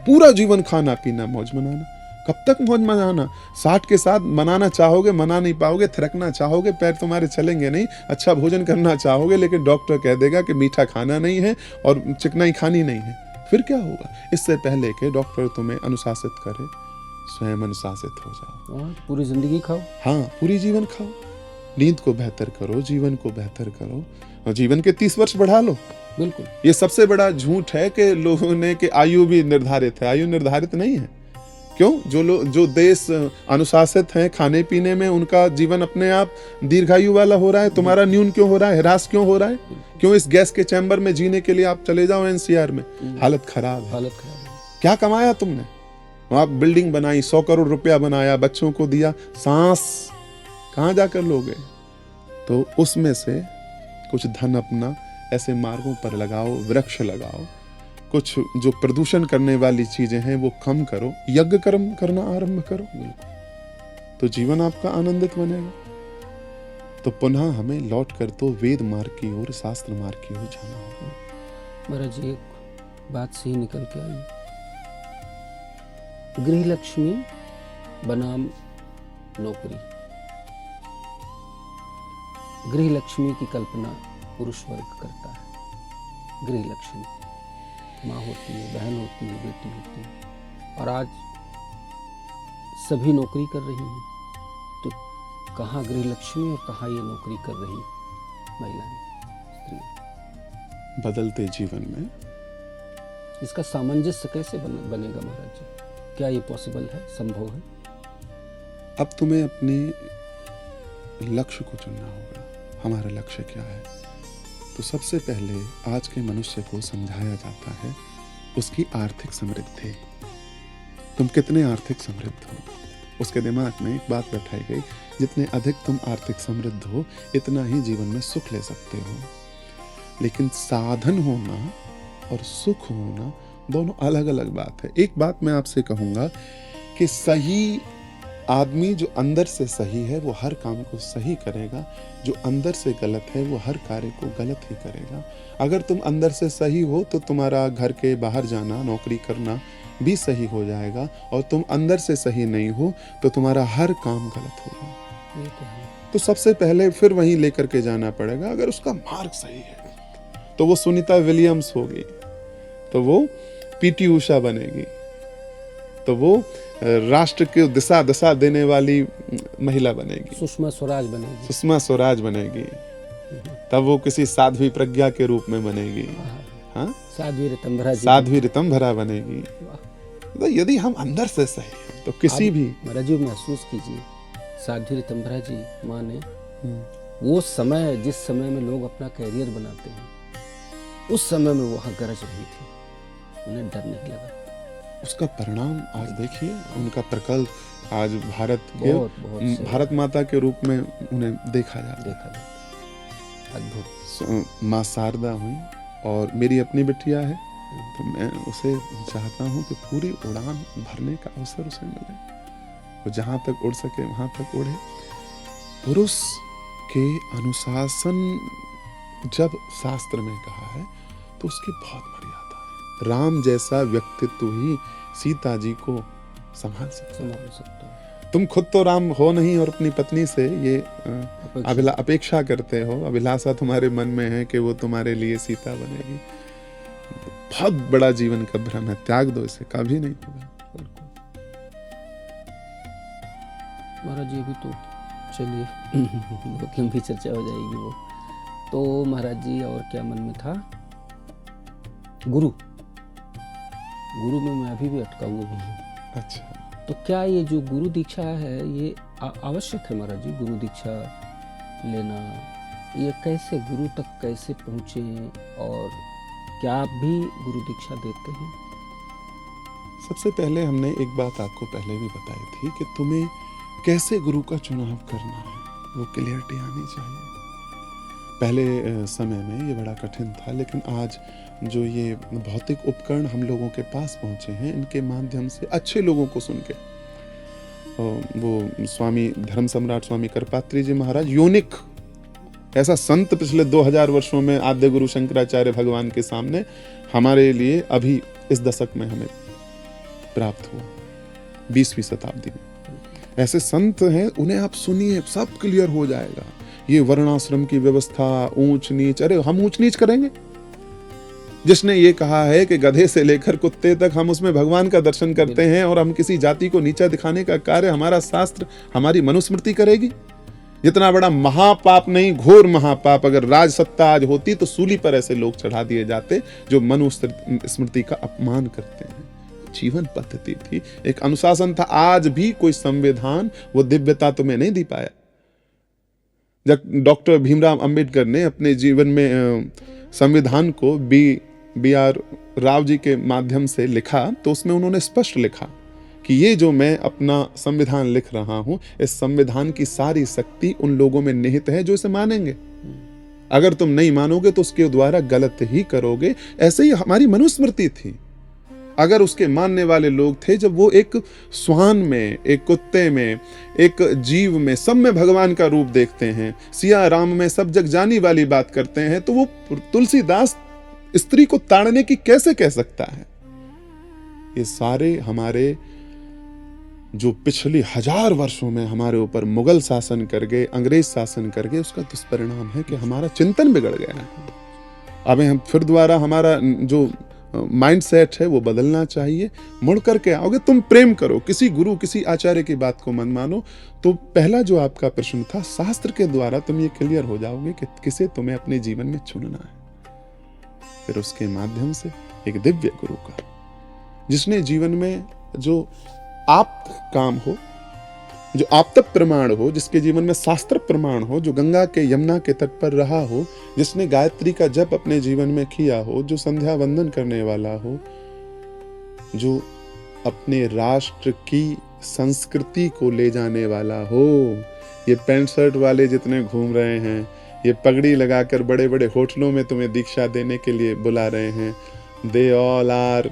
पूरा जीवन खाना पीना मौज मनाना। कब तक मौज मनाना? 60 के साथ मनाना चाहोगे, मना नहीं पाओगे, थिरकना चाहोगे, पैर तुम्हारे चलेंगे नहीं। अच्छा भोजन करना चाहोगे, लेकिन डॉक्टर कह देगा कि मीठा खाना नहीं है और चिकनाई खानी नहीं है, फिर क्या होगा? इससे पहले कि डॉक्टर तुम्हें अनुशासित करे, स्वयं अनुशासित हो जाओ। पूरी जिंदगी खाओ। हाँ, पूरी जीवन खाओ, नींद को बेहतर करो, जीवन को बेहतर करो, और जीवन के 30 वर्ष बढ़ा लो। बिल्कुल। ये सबसे बड़ा झूठ है कि लोगों ने कि आयु भी निर्धारित है। आयु निर्धारित नहीं है। क्यों? जो देश अनुशासित हैं खाने पीने में, उनका जीवन अपने आप दीर्घायु वाला हो रहा है। तुम्हारा न्यून क्यों हो रहा है? ह्रास क्यों हो रहा है? क्यों? इस गैस के चैम्बर में जीने के लिए आप चले जाओ एनसीआर में, हालत खराब है। क्या कमाया तुमने? आप बिल्डिंग बनाई, 100 करोड़ रुपया बनाया, बच्चों को दिया, सांस कहाँ जाकर लोगे? तो उसमें से कुछ धन अपना ऐसे मार्गों पर लगाओ, वृक्ष लगाओ, कुछ जो प्रदूषण करने वाली चीजें हैं वो कम करो, यज्ञ कर्म करना आरंभ करो, तो जीवन आपका आनंदित बनेगा। तो पुनः हमें लौट कर तो वेद मार्ग की ओर, शास्त्र मार्ग की ओर जाना होगा। महाराज जी, एक बात सही निकल के आई, गृह लक्ष्मी बनाम नौकरी। गृह लक्ष्मी की कल्पना पुरुष वर्ग करता है। गृह लक्ष्मी माँ होती है, बहन होती है, बेटी होती है, और आज सभी नौकरी कर रही हैं। तो कहाँ गृह लक्ष्मी और कहाँ ये नौकरी कर रही महिलाएं, स्त्री? बदलते जीवन में इसका सामंजस्य कैसे बनेगा महाराज जी? क्या ये पॉसिबल है, संभव है? अब तुम्हें अपने लक्ष्य को चुनना होगा। हमारा लक्ष्य क्या है? तो सबसे पहले आज के मनुष्य को समझाया जाता है उसकी आर्थिक समृद्धि। तुम कितने आर्थिक समृद्ध हो, उसके दिमाग में एक बात बैठाई गई, जितने अधिक तुम आर्थिक समृद्ध हो इतना ही जीवन में सुख ले सकते हो। लेकिन साधन होना और सुख होना दोनों अलग अलग बात है। एक बात मैं आपसे कहूंगा कि सही आदमी जो अंदर से सही है वो हर काम को सही करेगा, जो अंदर से गलत है वो हर कार्य को गलत ही करेगा। अगर तुम अंदर से सही हो तो तुम्हारा घर के बाहर जाना, नौकरी करना भी सही हो जाएगा, और तुम अंदर से सही नहीं हो तो तुम्हारा हर काम गलत होगा। तो सबसे पहले फिर वहीं लेकर के जाना पड़ेगा। अगर उसका मार्ग सही है तो वो सुनीता विलियम्स होगी, तो वो पीटी उषा बनेगी, तो वो राष्ट्र को दिशा दशा देने वाली महिला बनेगी, सुषमा स्वराज बनेगी, सुषमा स्वराज बनेगी, तब वो किसी साध्वी प्रज्ञा के रूप में बनेगी, हाँ, साध्वी ऋतंभरा जी, साध्वी ऋतंभरा बनेगी। तो यदि हम अंदर से सही हैं तो किसी भी महाराज जी महसूस कीजिए, साध्वी ऋतंभरा जी माँ ने वो समय, जिस समय में लोग अपना कैरियर बनाते हैं, उस समय में वहाँ गरज रही थी, उन्हें डर नहीं लगा। उसका परिणाम आज देखिए, उनका प्रकल्प आज भारत के भारत माता के रूप में उन्हें देखा जाता है। अद्भुत। माँ शारदा हुई और मेरी अपनी बिटिया है, तो मैं उसे चाहता हूँ कि पूरी उड़ान भरने का अवसर उसे मिले, वो जहाँ तक उड़ सके वहाँ तक उड़े। पुरुष के अनुशासन जब शास्त्र में कहा है तो उसकी बहुत मर्यादा है। राम जैसा व्यक्तित्व ही सीता जी को संभाल सकता है। तुम खुद तो राम हो नहीं और अपनी पत्नी से ये अपेक्षा करते हो, अभिलाषा तुम्हारे मन में है कि वो तुम्हारे लिए सीता बनेगी। बहुत बड़ा जीवन का भ्रम है, त्याग दो इसे, कभी नहीं होगा। महाराज जी अभी तो चलिए बहुत लंबी चर्चा हो जाएगी वो तो। महाराज जी और क्या मन में था? गुरु में मैं अभी भी अटका हुआ हूँ। अच्छा, तो क्या ये जो गुरु दीक्षा है ये आवश्यक है महाराज जी? गुरु दीक्षा लेना, ये कैसे गुरु तक कैसे पहुँचे, और क्या आप भी गुरु दीक्षा देते हैं? सबसे पहले हमने एक बात आपको पहले भी बताई थी कि तुम्हें कैसे गुरु का चुनाव करना है, वो क्लियरिटी आनी चाहिए। पहले समय में ये बड़ा कठिन था, लेकिन आज जो ये भौतिक उपकरण हम लोगों के पास पहुंचे हैं, इनके माध्यम से अच्छे लोगों को सुन के, वो स्वामी धर्म सम्राट स्वामी करपात्री जी महाराज, यूनिक ऐसा संत पिछले 2000 वर्षों में आद्य गुरु शंकराचार्य भगवान के सामने हमारे लिए अभी इस दशक में हमें प्राप्त हुआ, 20वीं शताब्दी में। ऐसे संत हैं, उन्हें आप सुनिए, सब क्लियर हो जाएगा। ये वर्णाश्रम की व्यवस्था, ऊंच नीच, अरे हम ऊंच नीच करेंगे? जिसने ये कहा है कि गधे से लेकर कुत्ते तक हम उसमें भगवान का दर्शन करते हैं और हम किसी जाति को नीचा दिखाने का कार्य हमारा शास्त्र, हमारी मनुस्मृति करेगी? जितना बड़ा महापाप नहीं, घोर महापाप अगर राज सत्ता आज होती तो सूली पर ऐसे लोग चढ़ा दिए जाते जो मनुस्मृति का अपमान करते हैं। जीवन पद्धति थी, एक अनुशासन था। आज भी कोई संविधान वो दिव्यता तुम्हें नहीं दी पाया। जब डॉक्टर भीमराव अंबेडकर ने अपने जीवन में संविधान को बी.आर. राव जी के माध्यम से लिखा, तो उसमें उन्होंने स्पष्ट लिखा कि ये जो मैं अपना संविधान लिख रहा हूं, इस संविधान की सारी शक्ति उन लोगों में निहित है जो इसे मानेंगे। अगर तुम नहीं मानोगे तो उसके द्वारा गलत ही करोगे। ऐसे ही हमारी मनुस्मृति थी। अगर उसके मानने वाले लोग थे, जब वो एक श्वान में, एक कुत्ते में, एक जीव में, सब में भगवान का रूप देखते हैं, सिया राम में सब जग जानी वाली बात करते हैं, तो वो तुलसीदास स्त्री को ताड़ने की कैसे कह सकता है? ये सारे हमारे जो पिछली 1000 वर्षों में हमारे ऊपर मुगल शासन कर गए, अंग्रेज शासन कर गए, उसका दुष्परिणाम है कि हमारा चिंतन बिगड़ गया है। अब हम फिर दोबारा हमारा जो माइंड सेट है वो बदलना चाहिए। मुड़ करके आओगे, तुम प्रेम करो, किसी गुरु किसी आचार्य की बात को मत मानो। तो पहला जो आपका प्रश्न था, शास्त्र के द्वारा तुम ये क्लियर हो जाओगे कि किसे तुम्हें अपने जीवन में चुनना है। फिर उसके माध्यम से एक दिव्य गुरु का, जिसने जीवन में जो आप काम हो जो आप तक प्रमाण हो, जिसके जीवन में शास्त्र प्रमाण हो, जो गंगा के यमुना के तट पर रहा हो, जिसने गायत्री का जप अपने जीवन में किया हो, जो संध्या वंदन करने वाला हो, जो अपने राष्ट्र की संस्कृति को ले जाने वाला हो। ये पैंट शर्ट वाले जितने घूम रहे हैं, ये पगड़ी लगाकर बड़े बड़े होटलों में तुम्हें दीक्षा देने के लिए बुला रहे हैं, दे ऑल आर,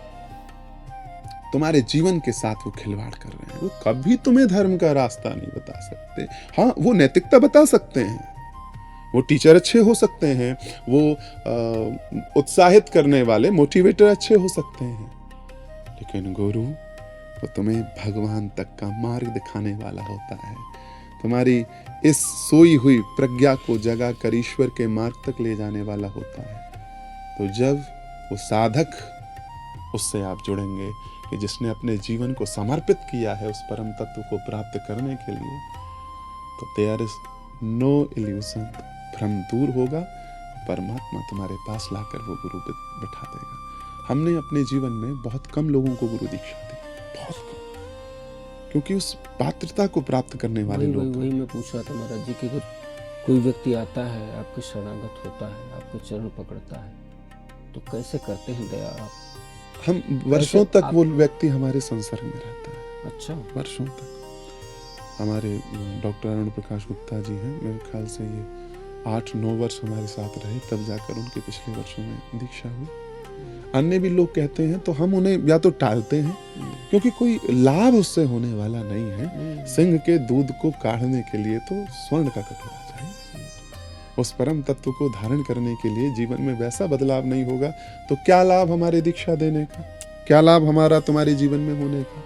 तुम्हारे जीवन के साथ वो खिलवाड़ कर रहे हैं। वो कभी तुम्हें धर्म का रास्ता नहीं बता सकते। हाँ, वो नैतिकता बता सकते हैं, वो टीचर अच्छे हो सकते हैं, वो उत्साहित करने वाले मोटिवेटर अच्छे हो सकते हैं, लेकिन गुरु वो तुम्हें भगवान तक का मार्ग दिखाने वाला होता है। तुम्हारी इस सोई हुई प्रज्ञा को जगा कर ईश्वर के मार्ग तक ले जाने वाला होता है। तो जब वो साधक, उससे आप जुड़ेंगे कि जिसने अपने जीवन को समर्पित किया है उस परम तत्व को प्राप्त करने के लिए, तो देयर इज नो इल्यूजन, भ्रम दूर होगा, परमात्मा तुम्हारे पास लाकर वो गुरु बिठा देगा। हमने अपने जीवन में बहुत कम लोगों को गुरु दीक्षा दी, बहुत कम, क्योंकि उस पात्रता को प्राप्त करने वाले लोग। वही मैं पूछ रहा था महाराज जी कि अगर कोई व्यक्ति आता है, आपके शरणागत होता है, आपके चरण पकड़ता है, तो कैसे करते हैं दया आप? हम वर्षों तक वो व्यक्ति हमारे संसर्ग में रहता है। अच्छा, वर्षों तक। हमारे डॉक्टर अरुण प्रकाश गुप्ता जी हैं, मेरे ख्याल से ये 8-9 वर्ष हमारे साथ रहे, तब जाकर उनके पिछले वर्षों में दीक्षा हुई। अन्य भी लोग कहते हैं तो हम उन्हें या तो टालते हैं, क्योंकि कोई लाभ उससे होने वाला नहीं है। सिंह के दूध को काढ़ने के लिए तो स्वर्ण का कटोरा चाहिए। उस परम तत्व को धारण करने के लिए जीवन में वैसा बदलाव नहीं होगा तो क्या लाभ हमारे दीक्षा देने का, क्या लाभ हमारा तुम्हारे जीवन में होने का।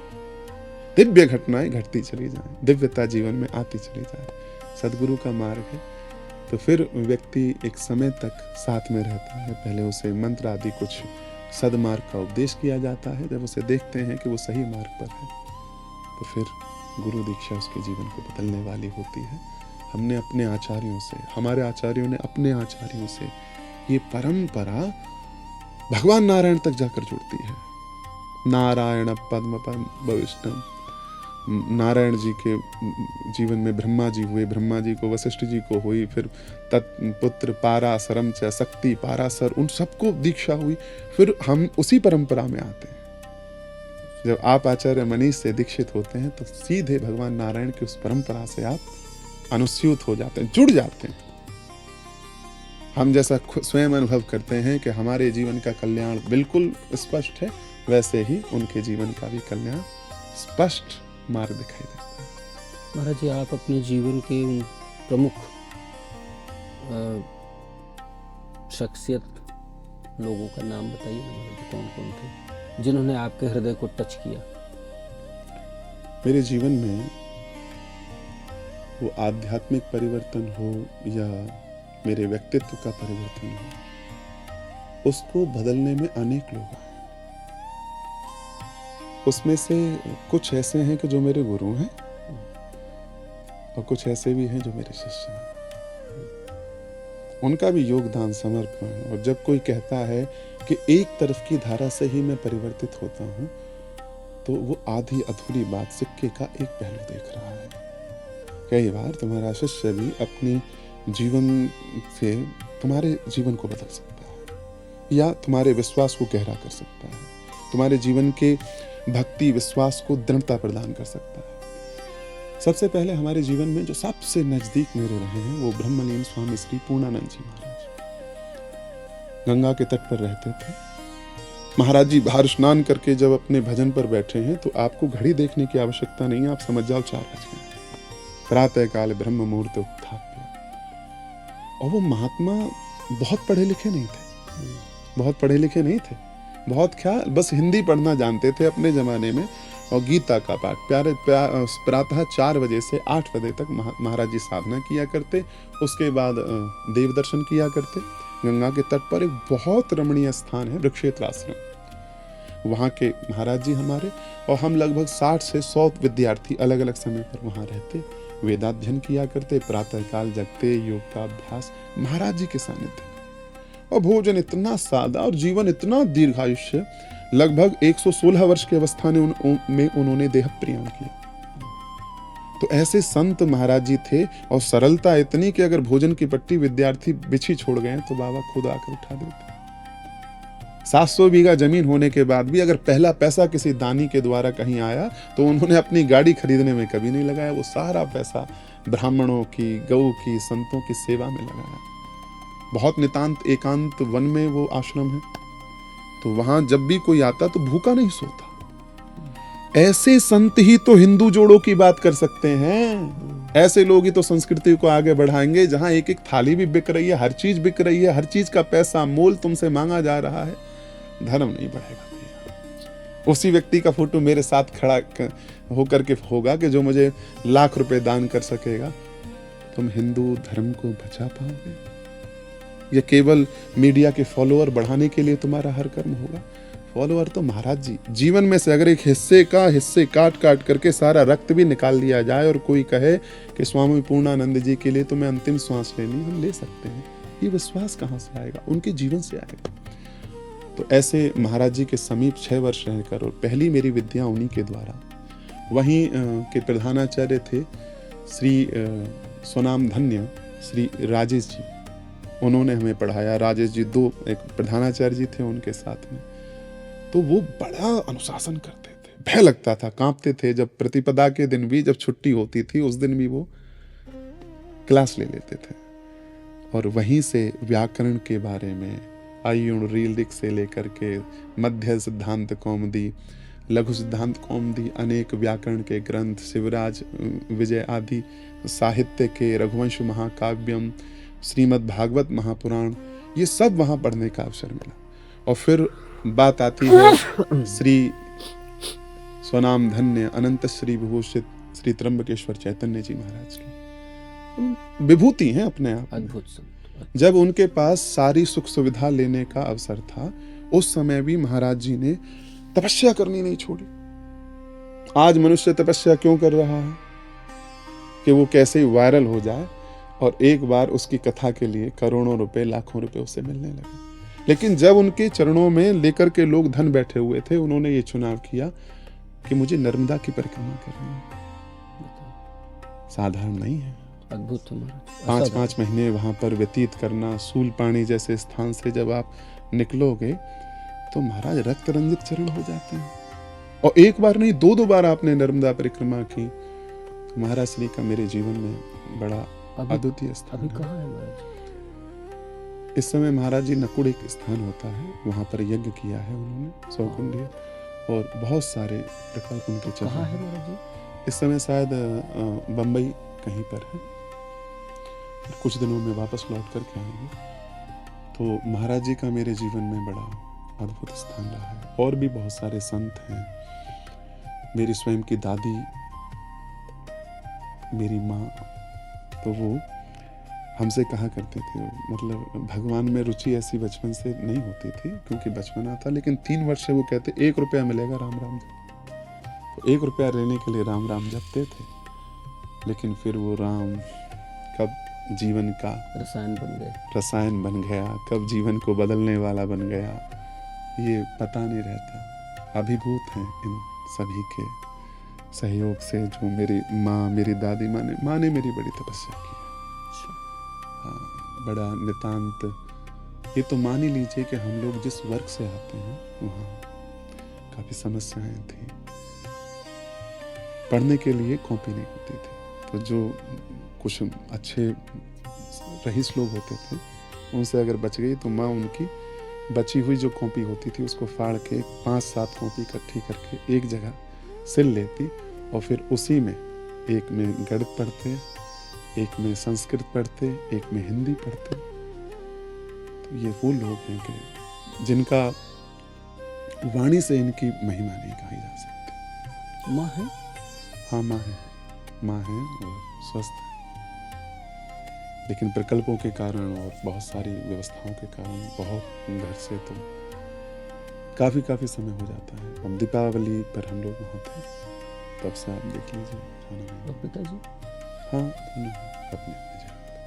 दिव्य घटनाएं घटती चली जाएं, दिव्यता जीवन में आती चली जाए, सदगुरु का मार्ग है। तो फिर व्यक्ति एक समय तक साथ में रहता है। पहले उसे मंत्र आदि कुछ सदमार्ग का उपदेश किया जाता है। जब उसे देखते हैं कि वो सही मार्ग पर है, तो फिर गुरु दीक्षा उसके जीवन को बदलने वाली होती है। हमने अपने आचार्यों से, हमारे आचार्यों ने अपने आचार्यों से, ये परंपरा भगवान नारायण तक जाकर जुड़ती है। नारायण पद्म विष्णु, नारायण जी के जीवन में ब्रह्मा जी हुए, ब्रह्मा जी को वशिष्ठ जी को हुई, फिर तत्पुत्र पारासरम च शक्ति पारासर, उन सबको दीक्षा हुई। फिर हम उसी परंपरा में आते हैं। जब आप आचार्य मनीष से दीक्षित होते हैं तो सीधे भगवान नारायण की उस परंपरा से आप अनुस्यूत हो जाते हैं, जुड़ जाते हैं। हम जैसा स्वयं अनुभव करते हैं कि हमारे जीवन का कल्याण बिल्कुल स्पष्ट है, वैसे ही उनके जीवन का भी कल्याण स्पष्ट मार्ग दिखाई देता है। महाराज जी, आप अपने जीवन के उन प्रमुख शख्सियत लोगों का नाम बताइए ना महाराज जी, कौन कौन थे जिन्होंने आपके हृदय को टच किया? मेरे जीवन में वो आध्यात्मिक परिवर्तन हो या मेरे व्यक्तित्व का परिवर्तन हो, उसको बदलने में अनेक लोग आए। उसमें से कुछ ऐसे हैं कि जो मेरे गुरु हैं और कुछ ऐसे भी हैं जो मेरे शिष्य हैं। उनका भी योगदान, समर्पण। और जब कोई कहता है कि एक तरफ की धारा से ही मैं परिवर्तित होता हूं, तो वो आधी अधूरी बात, सिक्के का एक पहलू देख रहा है। कई बार तुम्हारा शिष्य भी अपने जीवन से तुम्हारे जीवन को बदल सकता है या तुम्हारे विश्वास को गहरा कर सकता है, तुम्हारे जीवन के भक्ति विश्वास को दृढ़ता प्रदान कर सकता है। सबसे पहले हमारे जीवन में जो सबसे नजदीक मेरे रहे हैं वो ब्रह्मलीन स्वामी श्री पूर्णानंद जी महाराज, गंगा के तट पर रहते थे। महाराज जी बाहर स्नान करके जब अपने भजन पर बैठे हैं तो आपको घड़ी देखने की आवश्यकता नहीं है, आप समझ जाओ 4 बज गए। प्रातः काल ब्रह्म मुहूर्त उत्थाप्य। और वो महात्मा बहुत पढ़े लिखे नहीं थे, बहुत पढ़े लिखे नहीं थे, बहुत ख्याल, बस हिंदी पढ़ना जानते थे अपने जमाने में। और गीता का पाठ प्रातः 4 बजे से 8 बजे तक महाराज जी साधना किया करते। उसके बाद देव दर्शन किया करते। गंगा के तट पर एक बहुत रमणीय स्थान है वृक्षेत्र आश्रम, वहाँ के महाराज जी हमारे, और हम लगभग 60 से 100 विद्यार्थी अलग अलग समय पर वहाँ रहते, वेदाध्ययन किया करते, प्रातःकाल जगते, योग का अभ्यास महाराज जी के सानिध्य। और भोजन इतना सादा और जीवन इतना दीर्घायुष्य, लगभग 116 वर्ष की अवस्था में उन्होंने देह प्रयाण किया। तो ऐसे संत महाराज जी थे, और सरलता इतनी कि अगर भोजन की पट्टी विद्यार्थी बिछी छोड़ गए तो बाबा खुद आकर उठा देते। 700 बीघा जमीन होने के बाद भी अगर पहला पैसा किसी दानी के द्वारा कहीं आया तो उन्होंने अपनी गाड़ी खरीदने में कभी नहीं लगाया, वो सारा पैसा ब्राह्मणों की, गऊ की, संतों की सेवा में लगाया। बहुत नितांत एकांत वन में वो आश्रम है, तो वहां जब भी कोई आता तो भूखा नहीं सोता। ऐसे संत ही तो हिंदू जोड़ों की बात कर सकते हैं, ऐसे लोग ही तो संस्कृति को आगे बढ़ाएंगे। जहां एक एक थाली भी बिक रही है, हर चीज बिक रही है, हर चीज का पैसा मोल तुमसे मांगा जा रहा है, धर्म नहीं बढ़ेगा भैया। उसी व्यक्ति का फोटो मेरे साथ खड़ा होकर के होगा कि जो मुझे लाख रुपए दान कर सकेगा। तुम हिंदू धर्म को बचा पाओगे? ये केवल मीडिया के फॉलोअर बढ़ाने के लिए तुम्हारा हर कर्म होगा? फॉलोअर तो महाराज जी जीवन में से अगर एक हिस्से काट काट करके सारा रक्त भी निकाल लिया जाए और कोई कहे कि स्वामी पूर्णानंद जी के लिए तुम्हें अंतिम श्वास लेनी, हम ले सकते हैं। ये विश्वास कहां से आएगा? उनके जीवन से आएगा। तो ऐसे महाराज जी के समीप 6 वर्ष रहकर, और पहली मेरी विद्या उन्हीं के द्वारा, वहीं के प्रधानाचार्य थे श्री स्वनाम धन्य श्री राजेश जी, उन्होंने हमें पढ़ाया। राजेश जी 2 एक प्रधानाचार्य जी थे उनके साथ में, तो वो बड़ा अनुशासन करते थे, भय लगता था, कांपते थे। जब प्रतिपदा के दिन भी जब छुट्टी होती थी उस दिन भी वो क्लास ले लेते थे, और वहीं से व्याकरण के बारे में आयुण रीलिक से लेकर के मध्य सिद्धांत कौमुदी, लघु सिद्धांत कौमुदी, अनेक व्याकरण के ग्रंथ, शिवराज विजय आदि साहित्य के, रघुवंश महाकाव्यम, श्रीमद् भागवत महापुराण, ये सब वहां पढ़ने का अवसर मिला। और फिर बात आती है श्री स्वनाम धन्य अनंत श्री विभूषित श्री त्र्यंबकेश्वर चैतन्य जी महाराज की। विभूति हैं अपने आप, अद्भुत संत। जब उनके पास सारी सुख सुविधा लेने का अवसर था, उस समय भी महाराज जी ने तपस्या करनी नहीं छोड़ी। आज मनुष्य तपस्या क्यों कर रहा है? कि वो कैसे ही वायरल हो जाए और एक बार उसकी कथा के लिए करोड़ों रुपए, लाखों रुपए उसे मिलने लगे। लेकिन जब उनके चरणों में लेकर के लोग धन बैठे हुए थे, उन्होंने ये चुनाव किया कि मुझे नर्मदा की परिक्रमा करनी है। साधारण नहीं है, अद्भुत। 5-5 महीने वहां पर व्यतीत करना, सूलपाणी जैसे स्थान से जब आप निकलोगे तो महाराज रक्त रंजित चरण हो जाते हैं। और एक बार नहीं, 2-2 बार आपने नर्मदा परिक्रमा की। तो महाराज श्री का मेरे जीवन में बड़ा अद्वितीय स्थान है। इस समय महाराज जी नकुड़ एक स्थान होता है, वहां पर यज्ञ किया है उन्होंने, 100 कुंडीय, और बहुत सारे प्रकल्प उनके चल रहे हैं महाराज जी। इस समय शायद बंबई कहीं पर है, कुछ दिनों में वापस लौट करके आएंगे। तो महाराज जी का मेरे जीवन में बड़ा अद्भुत स्थान रहा है। और भी बहुत सारे संत हैं। मेरी स्वयं की दादी, मेरी माँ, तो वो हमसे कहा करते थे, मतलब भगवान में रुचि ऐसी बचपन से नहीं होती थी क्योंकि बचपना था, लेकिन 3 वर्ष से वो कहते 1 रुपया मिलेगा राम राम जप। तो 1 रुपया लेने के लिए राम राम जपते थे, लेकिन फिर वो राम कब जीवन का रसायन बन गया, कब जीवन को बदलने वाला बन गया, ये पता नहीं रहता। अभिभूत हैं इन सभी के सहयोग से, जो मेरी माँ, मेरी दादी माँ ने मेरी बड़ी तपस्या की। हाँ, बड़ा नितांत। ये तो मान ही लीजिए कि हम लोग जिस वर्ग से आते हैं वहाँ काफी समस्याएं थी। पढ़ने के लिए कॉपी नहीं होती थी, तो जो कुछ अच्छे रईस लोग होते थे उनसे अगर बच गई तो माँ उनकी बची हुई जो कॉपी होती थी उसको फाड़ के 5-7 कॉपी इकट्ठी करके एक जगह सिल लेती, और फिर उसी में एक में गणित पढ़ते, एक में संस्कृत पढ़ते, एक में हिंदी पढ़ते। तो ये वो लोग हैं कि जिनका वाणी से इनकी महिमा नहीं कही जा सकती। माँ है? हाँ, माँ है और स्वस्थ है, लेकिन प्रकल्पों के कारण और बहुत सारी व्यवस्थाओं के कारण बहुत घर से तो काफी समय हो जाता है। अब दीपावली पर हम लोग वहाँ थे, तब से आप देख लीजिए। पिताजी? हाँ, अपने